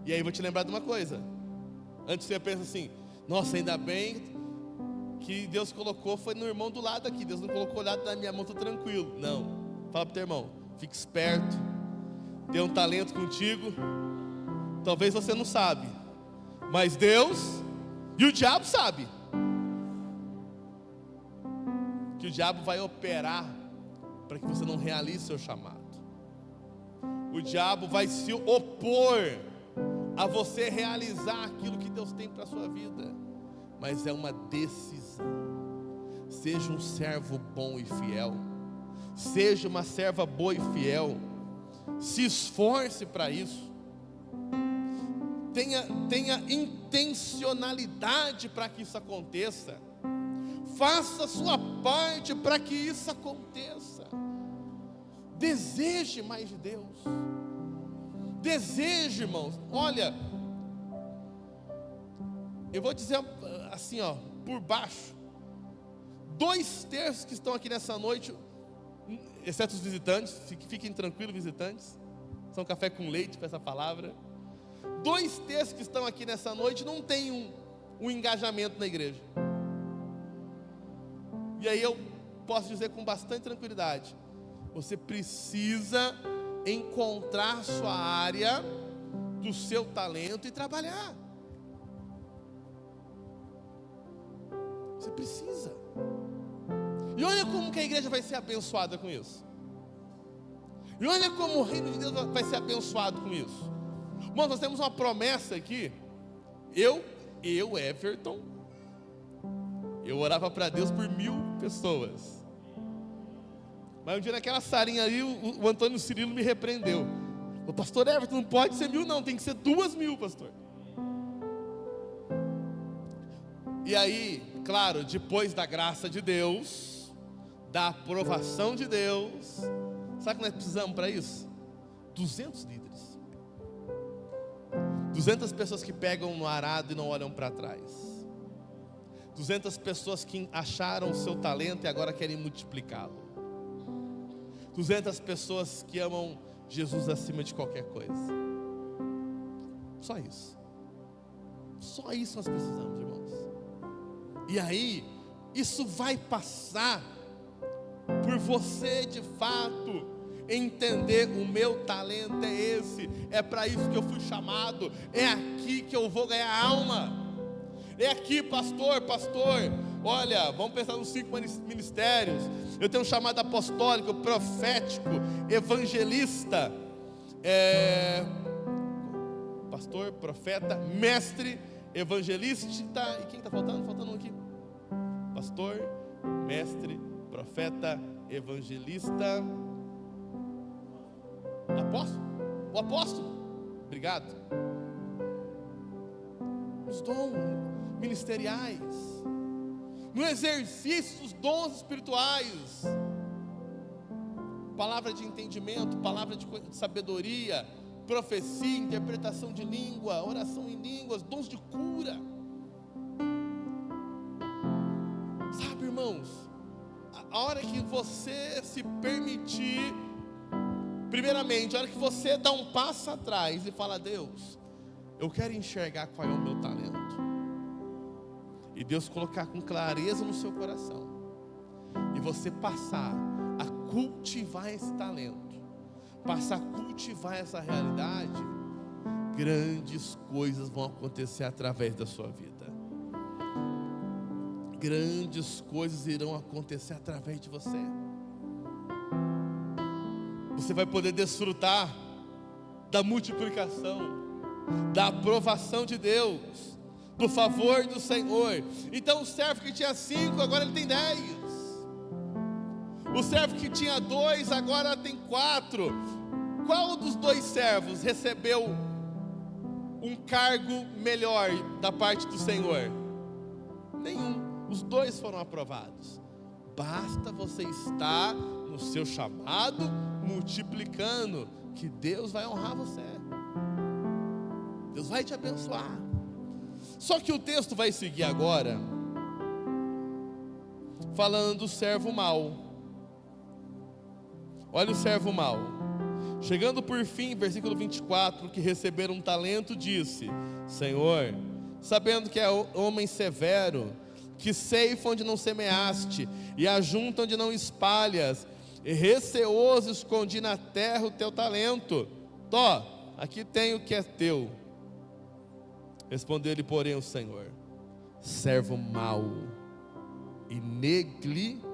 E aí vou te lembrar de uma coisa. Antes você pensa assim: nossa, ainda bem que Deus colocou, foi no irmão do lado aqui, Deus não colocou o lado da minha mão, estou tranquilo. Não, fala para o teu irmão, fique esperto, tem um talento contigo, talvez você não sabe, mas Deus e o diabo sabe, que o diabo vai operar para que você não realize seu chamado. O diabo vai se opor a você realizar aquilo que Deus tem para a sua vida, mas é uma decisão. Seja um servo bom e fiel, seja uma serva boa e fiel, se esforce para isso, tenha intencionalidade para que isso aconteça, faça a sua parte para que isso aconteça, deseje mais de Deus. Desejo, irmãos. Olha, eu vou dizer assim, ó, por baixo, 2/3 que estão aqui nessa noite, exceto os visitantes, fiquem tranquilos, visitantes, são café com leite para essa palavra. 2/3 que estão aqui nessa noite não tem um engajamento na igreja. E aí eu posso dizer com bastante tranquilidade: você precisa encontrar sua área do seu talento e trabalhar. Você precisa. E olha como que a igreja vai ser abençoada com isso. E olha como o reino de Deus vai ser abençoado com isso. Irmãos, nós temos uma promessa aqui. Eu, Everton, eu orava para Deus por 1.000 pessoas. Mas um dia naquela salinha ali, o Antônio Cirilo me repreendeu. O pastor Everton, não pode ser 1.000 não, tem que ser 2.000, pastor. E aí, claro, depois da graça de Deus, da aprovação de Deus, sabe o que nós precisamos para isso? 200 líderes. 200 pessoas que pegam no arado e não olham para trás. 200 pessoas que acharam o seu talento e agora querem multiplicá-lo. 200 pessoas que amam Jesus acima de qualquer coisa. Só isso. Só isso nós precisamos, irmãos. E aí, isso vai passar por você de fato entender: o meu talento é esse, é para isso que eu fui chamado, é aqui que eu vou ganhar alma. É aqui, pastor, olha, vamos pensar nos 5 ministérios. Eu tenho um chamado apostólico, profético, evangelista, pastor, profeta, mestre, evangelista. E quem está faltando? Faltando um aqui. Pastor, mestre, profeta, evangelista, apóstolo. O apóstolo, obrigado. Os dons ministeriais, no exercício dos dons espirituais, palavra de entendimento, palavra de sabedoria, profecia, interpretação de língua, oração em línguas, dons de cura. Sabe, irmãos, a hora que você se permitir, primeiramente, a hora que você dá um passo atrás e fala: Deus, eu quero enxergar qual é o meu talento, e Deus colocar com clareza no seu coração, e você passar a cultivar esse talento, passar a cultivar essa realidade, grandes coisas vão acontecer através da sua vida. Grandes coisas irão acontecer através de você. Você vai poder desfrutar da multiplicação, da aprovação de Deus, do favor do Senhor. Então o servo que tinha 5, agora ele tem 10. O servo que tinha 2, agora tem 4. Qual dos 2 servos recebeu um cargo melhor da parte do Senhor? Nenhum. Os 2 foram aprovados. Basta você estar no seu chamado, multiplicando, que Deus vai honrar você. Deus vai te abençoar. Só que o texto vai seguir agora falando do servo mau. Olha o servo mau. Chegando por fim, versículo 24, que receberam um talento, disse: Senhor, sabendo que é homem severo, que ceifa onde não semeaste, e ajunta onde não espalhas, e receoso escondi na terra o teu talento. Tó, aqui tem o que é teu. Respondeu-lhe, porém, o Senhor: servo mau e negligente.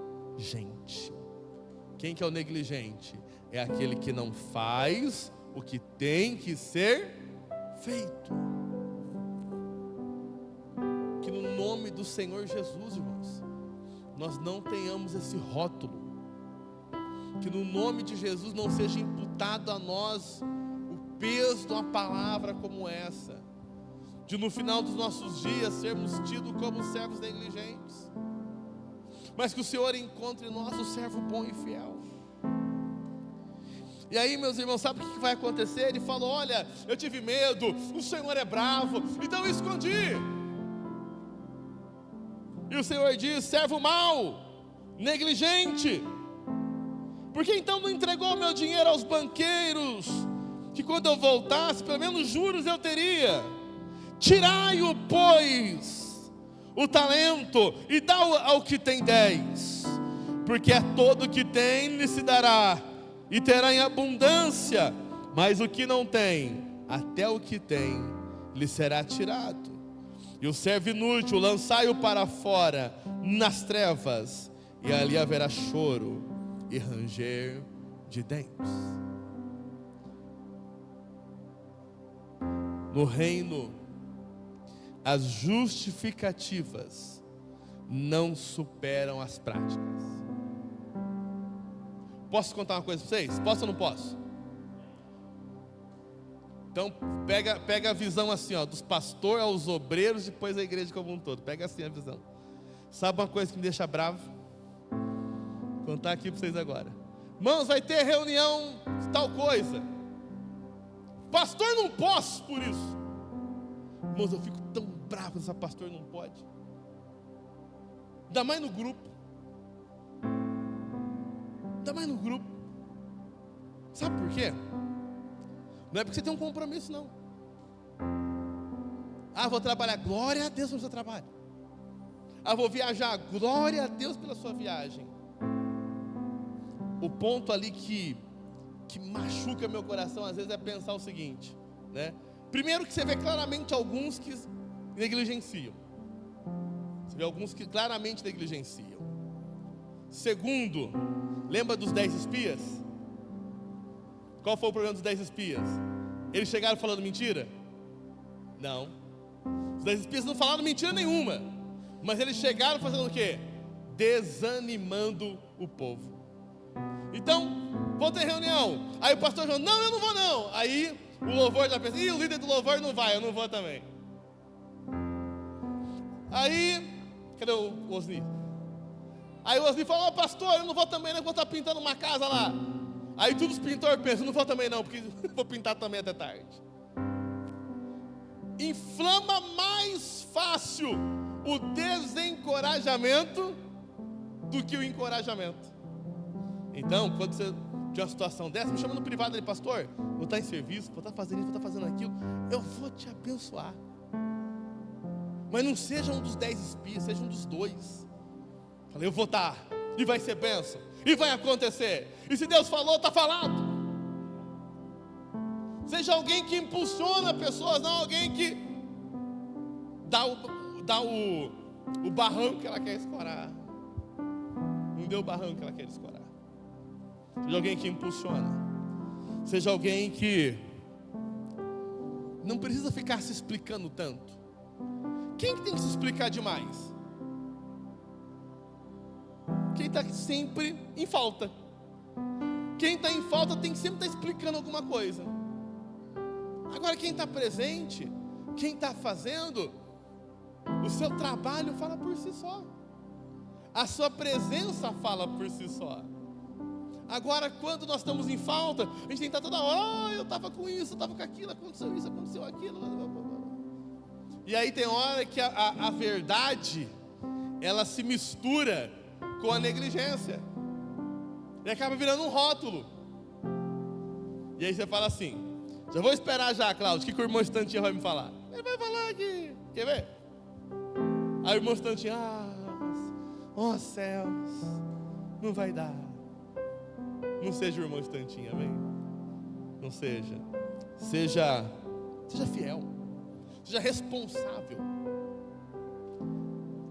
Quem que é o negligente? É aquele que não faz o que tem que ser feito. Que no nome do Senhor Jesus, irmãos, nós não tenhamos esse rótulo. Que no nome de Jesus não seja imputado a nós o peso de uma palavra como essa, de no final dos nossos dias sermos tidos como servos negligentes, mas que o Senhor encontre em nós o servo bom e fiel. E aí, meus irmãos, sabe o que vai acontecer? Ele falou: olha, eu tive medo, o Senhor é bravo, então eu escondi. E o Senhor diz: servo mau, negligente, porque então não entregou o meu dinheiro aos banqueiros, que quando eu voltasse, pelo menos juros eu teria. Tirai-o, pois, o talento, e dá ao que tem 10, porque é todo o que tem lhe se dará, e terá em abundância, mas o que não tem, até o que tem, lhe será tirado. E o servo inútil, lançai-o para fora, nas trevas, e ali haverá choro e ranger de dentes. No reino, as justificativas não superam as práticas. Posso contar uma coisa para vocês? Posso ou não posso? Então pega a visão assim, ó, dos pastores aos obreiros, depois a igreja como um todo. Pega assim a visão. Sabe uma coisa que me deixa bravo? Vou contar aqui para vocês agora. Irmãos, vai ter reunião de tal coisa. Pastor, não posso por isso. Irmãos, eu fico tão bravo se pastor não pode. Ainda mais no grupo. Ainda mais no grupo. Sabe por quê? Não é porque você tem um compromisso, não. Ah, vou trabalhar, glória a Deus pelo seu trabalho. Ah, vou viajar, glória a Deus pela sua viagem. O ponto ali que machuca meu coração às vezes é pensar o seguinte, né? Primeiro, que você vê claramente alguns que negligenciam. Você vê alguns que claramente negligenciam. Segundo, lembra dos 10 espias? Qual foi o problema dos 10 espias? Eles chegaram falando mentira? Não. Os 10 espias não falaram mentira nenhuma, mas eles chegaram fazendo o quê? Desanimando o povo. Então, vou ter reunião. Aí o pastor falou: não, eu não vou não. Aí o louvor já pensa: ih, o líder do louvor não vai, eu não vou também. Aí, cadê o Osni? Aí o Osni falou: pastor, eu não vou também, não vou estar pintando uma casa lá. Aí todos os pintores pensam, não vou também não, porque vou pintar também até tarde. Inflama mais fácil o desencorajamento do que o encorajamento. Então, quando você de uma situação dessa, me chama no privado ali, pastor, vou estar em serviço, vou estar fazendo isso, vou estar fazendo aquilo, eu vou te abençoar. Mas não seja um dos 10 espias, seja um dos 2. Falei, eu vou estar, e vai ser bênção, e vai acontecer. E se Deus falou, está falado. Seja alguém que impulsiona pessoas, não alguém que dá o barranco que ela quer escorar. Não deu o barranco que ela quer escorar. Seja alguém que impulsiona. Seja alguém que não precisa ficar se explicando tanto. Quem que tem que se explicar demais? Quem está sempre em falta. Quem está em falta tem que sempre estar explicando alguma coisa. Agora quem está presente, quem está fazendo, o seu trabalho fala por si só. A sua presença fala por si só. Agora, quando nós estamos em falta, a gente tem que estar toda hora, eu estava com isso, eu estava com aquilo, aconteceu isso, aconteceu aquilo. E aí tem hora que a verdade, ela se mistura com a negligência. E acaba virando um rótulo. E aí você fala assim, já vou esperar já, Cláudio, o que o irmão Stantinho vai me falar? Ele vai falar aqui, quer ver? Aí o irmão Stantinho, ó céus, não vai dar. Não seja o irmão Stantinho, amém? Não seja. Seja fiel. Seja responsável.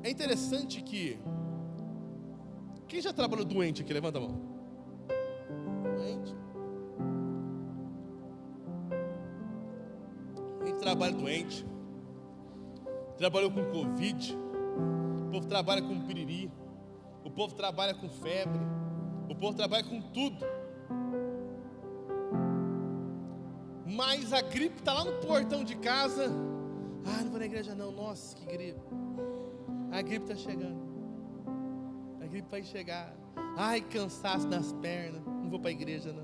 É interessante que... Quem já trabalhou doente aqui? Levanta a mão. Doente. Quem trabalha doente, trabalhou com Covid, o povo trabalha com piriri, o povo trabalha com febre, o povo trabalha com tudo. Mas a gripe está lá no portão de casa. Não vou na igreja não. Nossa, que gripe. A gripe está chegando. A gripe vai chegar. Cansaço nas pernas. Não vou para a igreja não.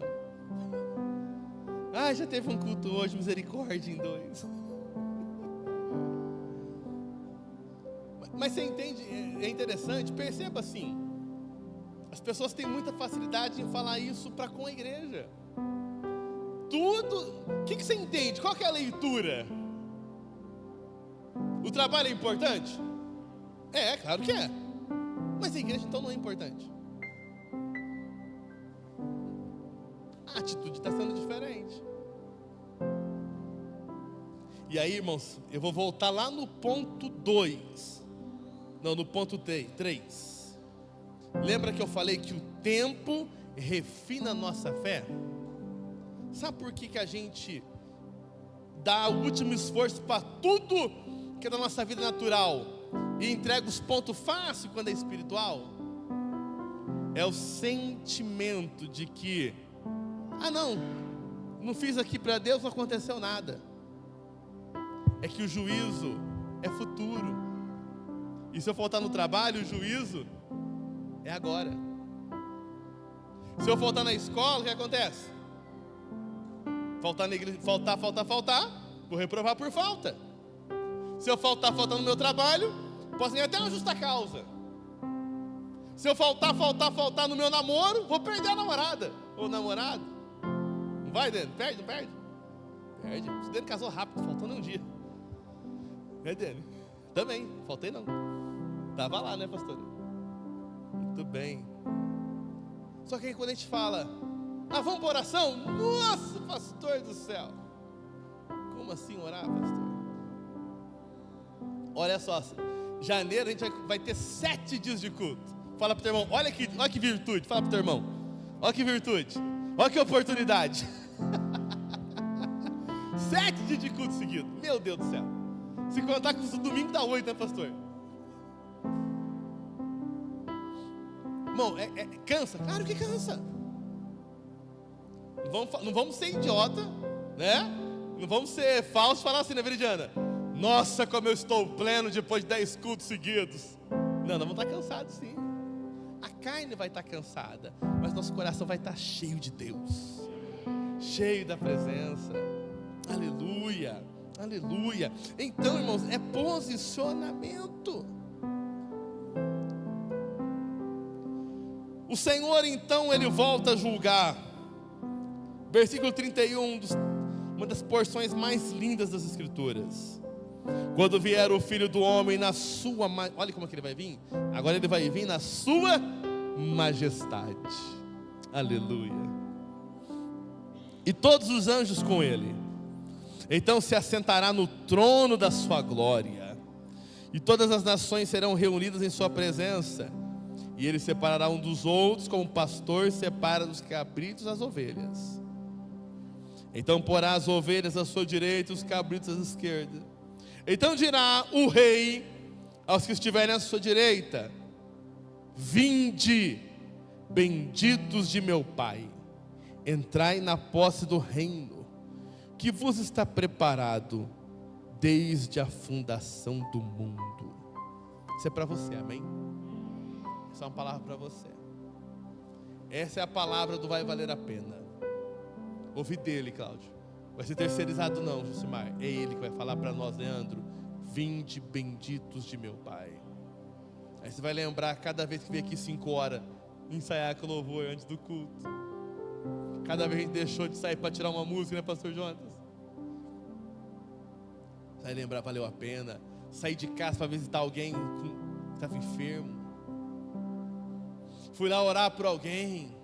Já teve um culto hoje, misericórdia em 2. Mas você entende, é interessante, perceba assim. As pessoas têm muita facilidade em falar isso para com a igreja. Tudo, o que você entende? Qual que é a leitura? O trabalho é importante? Claro que é. Mas a igreja então não é importante. A atitude está sendo diferente. E aí, irmãos, eu vou voltar lá no ponto 2. Não, no ponto 3. Lembra que eu falei que o tempo refina a nossa fé? Sabe por que a gente dá o último esforço para tudo que é da nossa vida natural e entrega os pontos fáceis quando é espiritual? É o sentimento de que não fiz aqui para Deus, não aconteceu nada. É que o juízo é futuro. E se eu faltar no trabalho, o juízo é agora. Se eu faltar na escola, o que acontece? Faltar, vou reprovar por falta. Se eu faltar no meu trabalho, posso ganhar até uma justa causa. Se eu faltar no meu namoro, vou perder a namorada ou namorado. Não vai, Dani? Perde, não perde? Perde. O Dani casou rápido, faltando um dia. Dani? Também, faltei não. Estava lá, né, pastor? Muito bem. Só que aí quando a gente fala, vamos para oração? Nossa, pastor do céu. Como assim orar, pastor? Olha só, janeiro a gente vai ter 7 dias de culto. Fala para o teu irmão, olha que virtude. Fala para o teu irmão, olha que virtude. Olha que oportunidade. 7 dias de culto seguido. Meu Deus do céu. Se contar com o domingo dá 8, né, pastor? Irmão, cansa? Claro que cansa. Não vamos ser idiota, né? Não vamos ser falsos e falar assim, né, Veridiana? Nossa, como eu estou pleno depois de 10 cultos seguidos. Não, nós vamos estar cansados sim. A carne vai estar cansada, mas nosso coração vai estar cheio de Deus, cheio da presença. Aleluia, aleluia. Então, irmãos, é posicionamento. O Senhor então, Ele volta a julgar. Versículo 31, uma das porções mais lindas das Escrituras. Quando vier o Filho do Homem na sua, olha como é que Ele vai vir. Agora Ele vai vir na sua majestade. Aleluia. E todos os anjos com Ele. Então se assentará no trono da sua glória. E todas as nações serão reunidas em sua presença. E Ele separará um dos outros, como o pastor separa dos cabritos as ovelhas. Então porá as ovelhas à sua direita e os cabritos à esquerda. Então dirá o rei aos que estiverem à sua direita: vinde, benditos de meu Pai, entrai na posse do reino que vos está preparado desde a fundação do mundo. Isso é para você, amém? Essa é uma palavra para você. Essa é a palavra do vai valer a pena. Ouvi dele, Cláudio. Vai ser terceirizado não, Josimar. É ele que vai falar para nós, Leandro. Vinde benditos de meu Pai. Aí você vai lembrar cada vez que vem aqui 5 horas ensaiar com o louvor antes do culto. Cada vez a gente deixou de sair para tirar uma música, né, pastor Jonas? Você vai lembrar, valeu a pena. Sair de casa para visitar alguém que estava enfermo. Fui lá orar por alguém.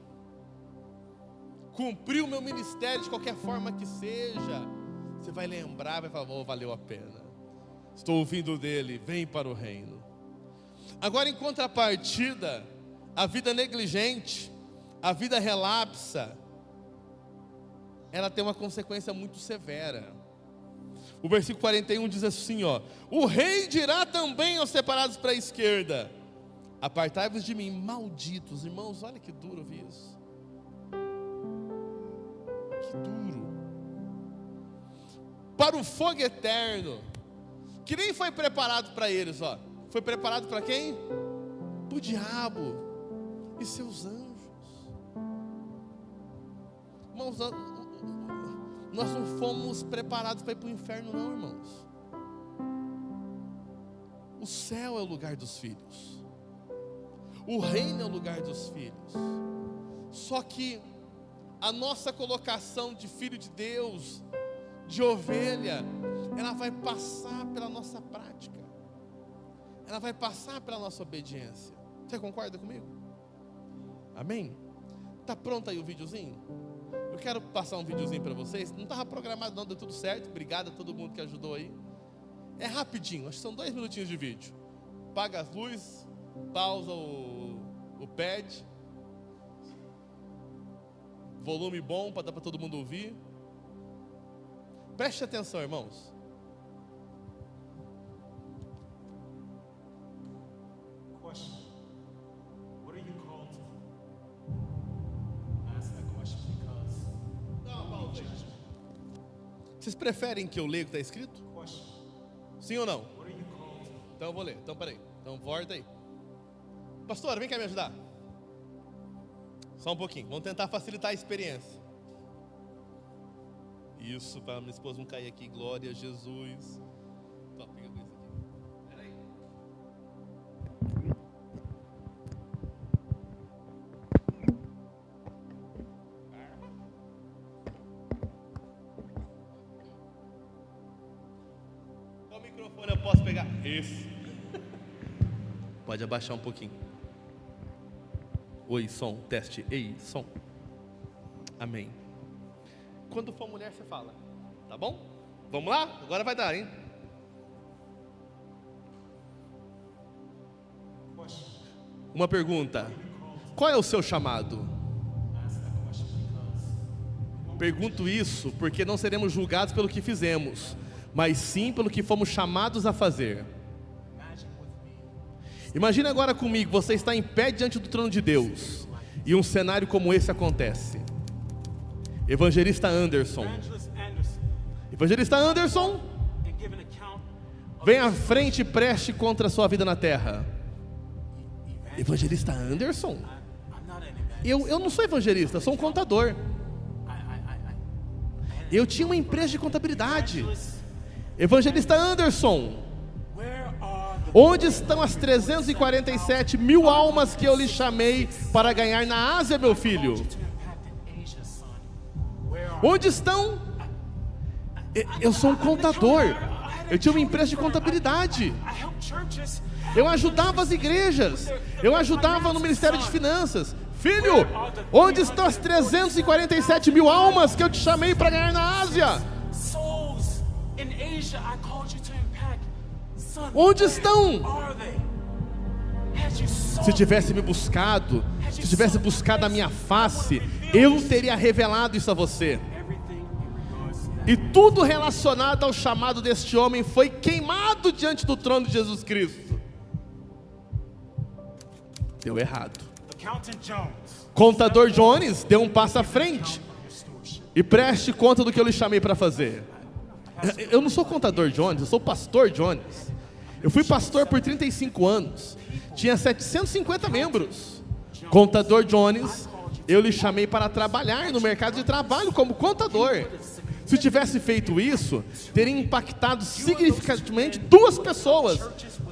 Cumpri o meu ministério de qualquer forma que seja. Você vai lembrar, vai falar, oh, valeu a pena. Estou ouvindo dele, vem para o reino. Agora, em contrapartida, a vida negligente, a vida relapsa, ela tem uma consequência muito severa. O versículo 41 diz assim, ó: o rei dirá também aos separados para a esquerda: apartai-vos de mim, malditos. Irmãos, olha que duro ouvir isso. Que duro. Para o fogo eterno, que nem foi preparado para eles, ó. Foi preparado para quem? Para o diabo e seus anjos. Irmãos, nós não fomos preparados para ir para o inferno não, irmãos. O céu é o lugar dos filhos. O reino é o lugar dos filhos. Só que a nossa colocação de filho de Deus, de ovelha, ela vai passar pela nossa prática. Ela vai passar pela nossa obediência. Você concorda comigo? Amém? Está pronto aí o videozinho? Eu quero passar um videozinho para vocês. Não estava programado não, deu tudo certo. Obrigado a todo mundo que ajudou aí. É rapidinho, acho que são 2 minutinhos de vídeo. Apaga as luzes, pausa o pad. Volume bom para dar para todo mundo ouvir. Preste atenção, irmãos. Question. What are you called to? I ask that question because Vocês preferem que eu leia o que está escrito? question. Sim ou não? What are you called to? Então eu vou ler. Então peraí. Então volta aí. Pastora, vem cá me ajudar. Só um pouquinho. Vamos tentar facilitar a experiência. Isso, para minha esposa não cair aqui. Glória a Jesus. Tó, pega com isso aqui. Peraí. Qual microfone eu posso pegar? Esse. Pode abaixar um pouquinho. Oi, som, teste. Ei, som. Amém. Quando for mulher, você fala. Tá bom? Vamos lá? Agora vai dar, hein? Question. Uma pergunta. Qual é o seu chamado? I ask that question because Pergunto isso porque não seremos julgados pelo que fizemos, mas sim pelo que fomos chamados a fazer. imagine with me Imagine agora comigo, você está em pé diante do trono de Deus e um cenário como esse acontece. Evangelista Anderson. Evangelista Anderson, and give an account of vem à frente e preste contra a sua vida na terra. Evangelista Anderson? I'm not an evangelist. Eu não sou evangelista, eu sou um contador. Eu tinha uma empresa de contabilidade. Evangelista Anderson, Where are the onde estão as 347 mil almas que eu lhe chamei para ganhar na Ásia, meu filho? to impact in Asia, son? Where are Onde estão? Eu sou um contador. Eu tinha uma empresa de contabilidade. I help churches? Eu ajudava as igrejas. Eu ajudava no Ministério de Finanças. Filho, onde estão as 347 mil almas que eu te chamei para ganhar na Ásia? Souls in Asia I called you to impact. Son, Onde estão? are they? Had you sought Se tivesse me buscado, se tivesse buscado a minha face, eu teria revelado isso a você. everything in regards to E tudo relacionado ao chamado deste homem foi queimado diante do trono de Jesus Cristo. Deu errado. Accountant Jones? Contador Jones deu um passo à frente. Your stewardship. E preste conta do que eu lhe chamei para fazer. Eu não sou contador Jones, eu sou pastor Jones. Eu fui pastor por 35 anos. Tinha 750 membros. Contador Jones, eu lhe chamei para trabalhar no mercado de trabalho como contador. Se tivesse feito isso, teria impactado significativamente 2 pessoas.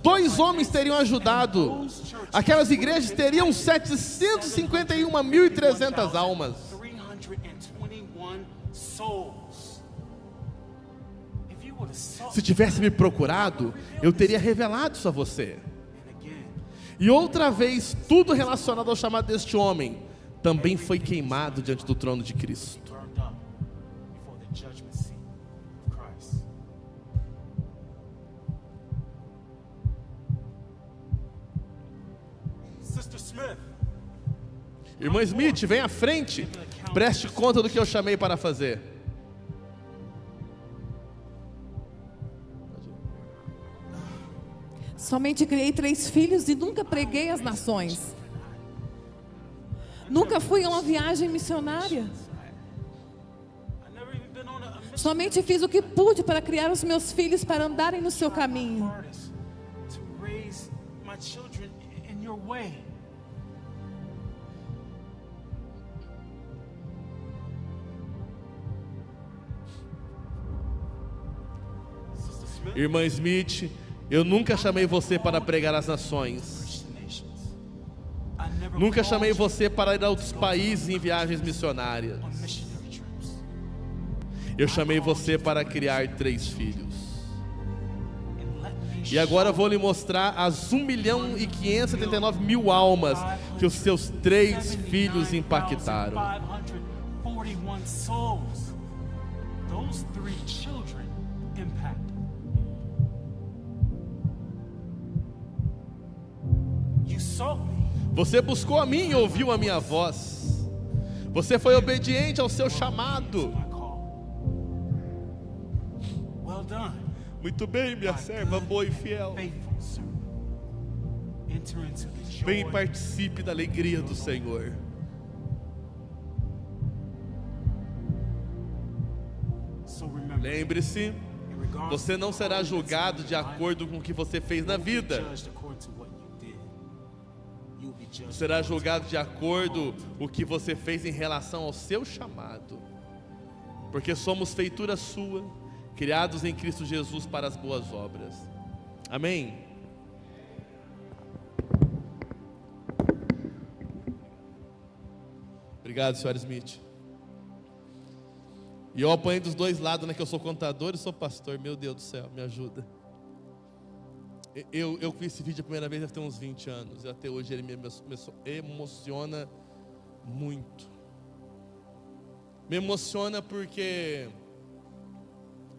2 homens teriam ajudado. Aquelas igrejas teriam 751.300 almas. 321 souls. If you would have sought Se tivesse me procurado, eu teria revelado isso a você. and again, E outra vez, tudo relacionado ao chamado deste homem também foi queimado diante do trono de Cristo. burned up before the judgment seat of Christ. Sister Smith, Irmã Smith, vem à frente, preste conta do que eu chamei para fazer. Somente criei 3 filhos e nunca preguei às nações. Nunca fui a uma viagem missionária. I never even been on a mission Somente fiz o que pude para criar os meus filhos para andarem no seu caminho. hardest to raise my children in your way. Sister Smith, Irmã Smith, eu nunca chamei você para pregar às nações. Christian nations. I never Nunca called chamei you você para ir a outros países em viagens missionárias. on missionary trips. Eu chamei você para criar 3 filhos. And let me E agora eu vou lhe mostrar as 1.579.000 almas que os seus 3 filhos impactaram. 541 souls. Those 3 children impacted. You sought me. Você buscou a mim e ouviu a minha voz. Você foi obediente ao seu chamado. My call. Well done, Muito bem, minha serva boa e fiel. faithful servant. Enter into the joy. Vem e participe da alegria do Senhor. So remember, Lembre-se, in regards você não to será all that's julgado in de your life, acordo com o que você fez na you won't be vida. judged according to what you did. You'll be judged Será according to julgado de acordo com o que você fez em relação ao seu chamado. Porque somos feitura sua, criados em Cristo Jesus para as boas obras. Amém? Obrigado, senhor Smith. E eu apanhei dos 2 lados, né? Que eu sou contador e sou pastor. Meu Deus do céu, me ajuda. Eu vi esse vídeo a primeira vez deve ter uns 20 anos. E até hoje ele me emociona muito. Me emociona porque...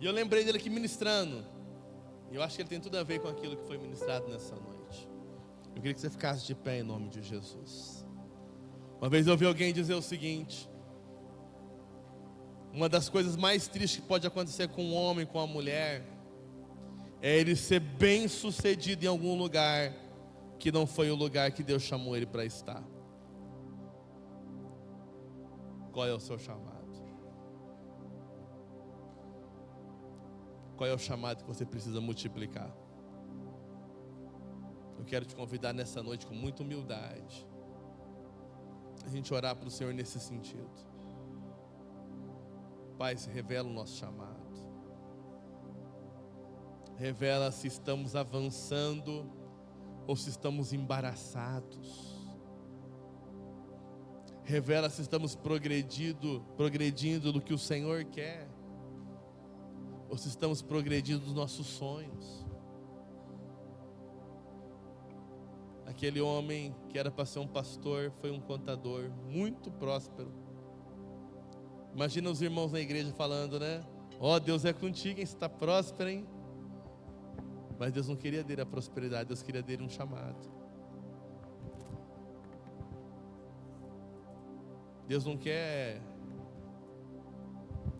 E eu lembrei dele aqui ministrando. E eu acho que ele tem tudo a ver com aquilo que foi ministrado nessa noite. Eu queria que você ficasse de pé em nome de Jesus. Uma vez eu ouvi alguém dizer o seguinte: uma das coisas mais tristes que pode acontecer com um homem, com uma mulher, é ele ser bem sucedido em algum lugar que não foi o lugar que Deus chamou ele para estar. Qual é o seu chamado? Qual é o chamado que você precisa multiplicar? Eu quero te convidar nessa noite com muita humildade, a gente orar para o Senhor nesse sentido. Pai, se revela o nosso chamado. Revela se estamos avançando ou se estamos embaraçados. Revela se estamos progredindo do que o Senhor quer, ou se estamos progredindo dos nossos sonhos. Aquele homem que era para ser um pastor foi um contador muito próspero. Imagina os irmãos na igreja falando, né? Ó, Deus é contigo, hein? Você está próspero, hein? Mas Deus não queria dele a prosperidade, Deus queria dele um chamado. Deus não quer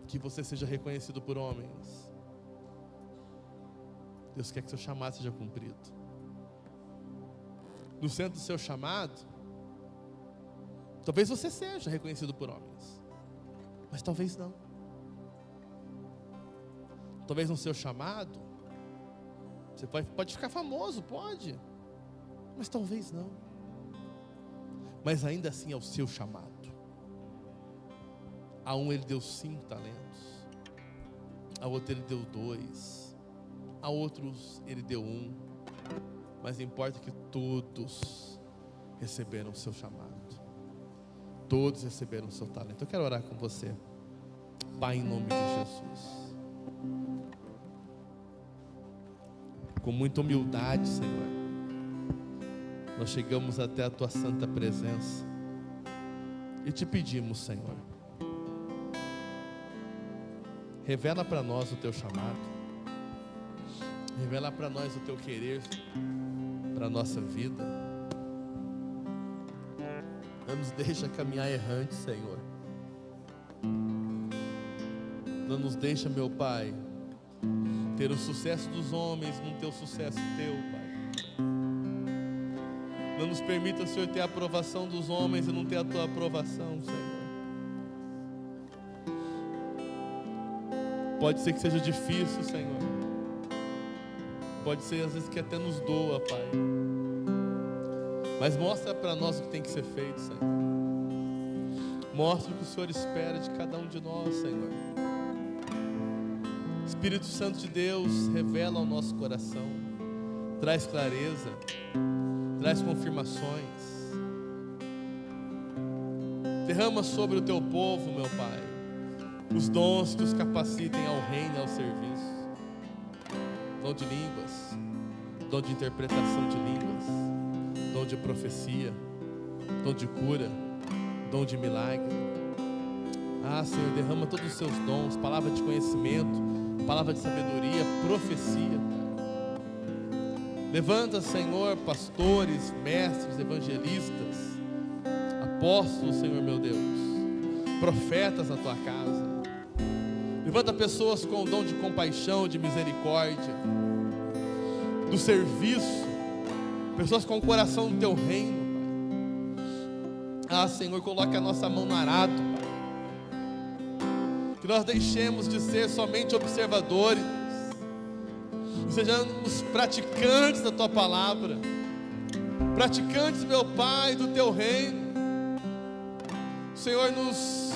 que você seja reconhecido por homens. Deus quer que seu chamado seja cumprido. No centro do seu chamado, talvez você seja reconhecido por homens, mas talvez não. Talvez no seu chamado, você pode ficar famoso, pode, mas talvez não. Mas ainda assim é o seu chamado. A um ele deu 5 talentos, a outro ele deu 2, a outros ele deu 1, mas importa que todos receberam o seu chamado, todos receberam o seu talento. Eu quero orar com você. Pai, em nome de Jesus, com muita humildade, Senhor, nós chegamos até a tua santa presença e te pedimos, Senhor, revela para nós o teu chamado, revela para nós o teu querer para a nossa vida. Não nos deixa caminhar errante, Senhor. Não nos deixa, meu Pai, ter o sucesso dos homens, não ter o sucesso teu, Pai. Não nos permita, Senhor, ter a aprovação dos homens e não ter a tua aprovação, Senhor. Pode ser que seja difícil, Senhor. Pode ser às vezes que até nos doa, Pai. Mas mostra para nós o que tem que ser feito, Senhor. Mostra o que o Senhor espera de cada um de nós, Senhor. Espírito Santo de Deus, revela ao nosso coração. Traz clareza. Traz confirmações. Derrama sobre o teu povo, meu Pai, os dons que os capacitem ao reino e ao serviço. Dom de línguas, dom de interpretação de línguas, dom de profecia, dom de cura, dom de milagre. Ah, Senhor, derrama todos os seus dons, palavra de conhecimento, palavra de sabedoria, profecia. Levanta, Senhor, pastores, mestres, evangelistas, apóstolos, Senhor meu Deus, profetas na tua casa. Levanta pessoas com o dom de compaixão, de misericórdia, do serviço, pessoas com o coração no teu reino, Pai. Ah, Senhor, coloca a nossa mão no arado, Pai. Que nós deixemos de ser somente observadores, e sejamos praticantes da tua palavra, praticantes, meu Pai, do teu reino. O Senhor nos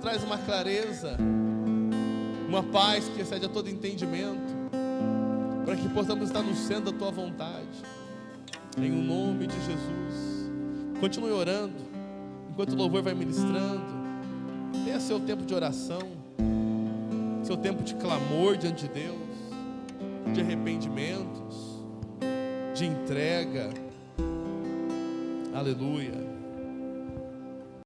traz uma clareza, uma paz que excede a todo entendimento, para que possamos estar no centro da tua vontade, em o nome de Jesus. Continue orando, enquanto o louvor vai ministrando. Tenha seu tempo de oração, seu tempo de clamor diante de Deus, de arrependimentos, de entrega. Aleluia.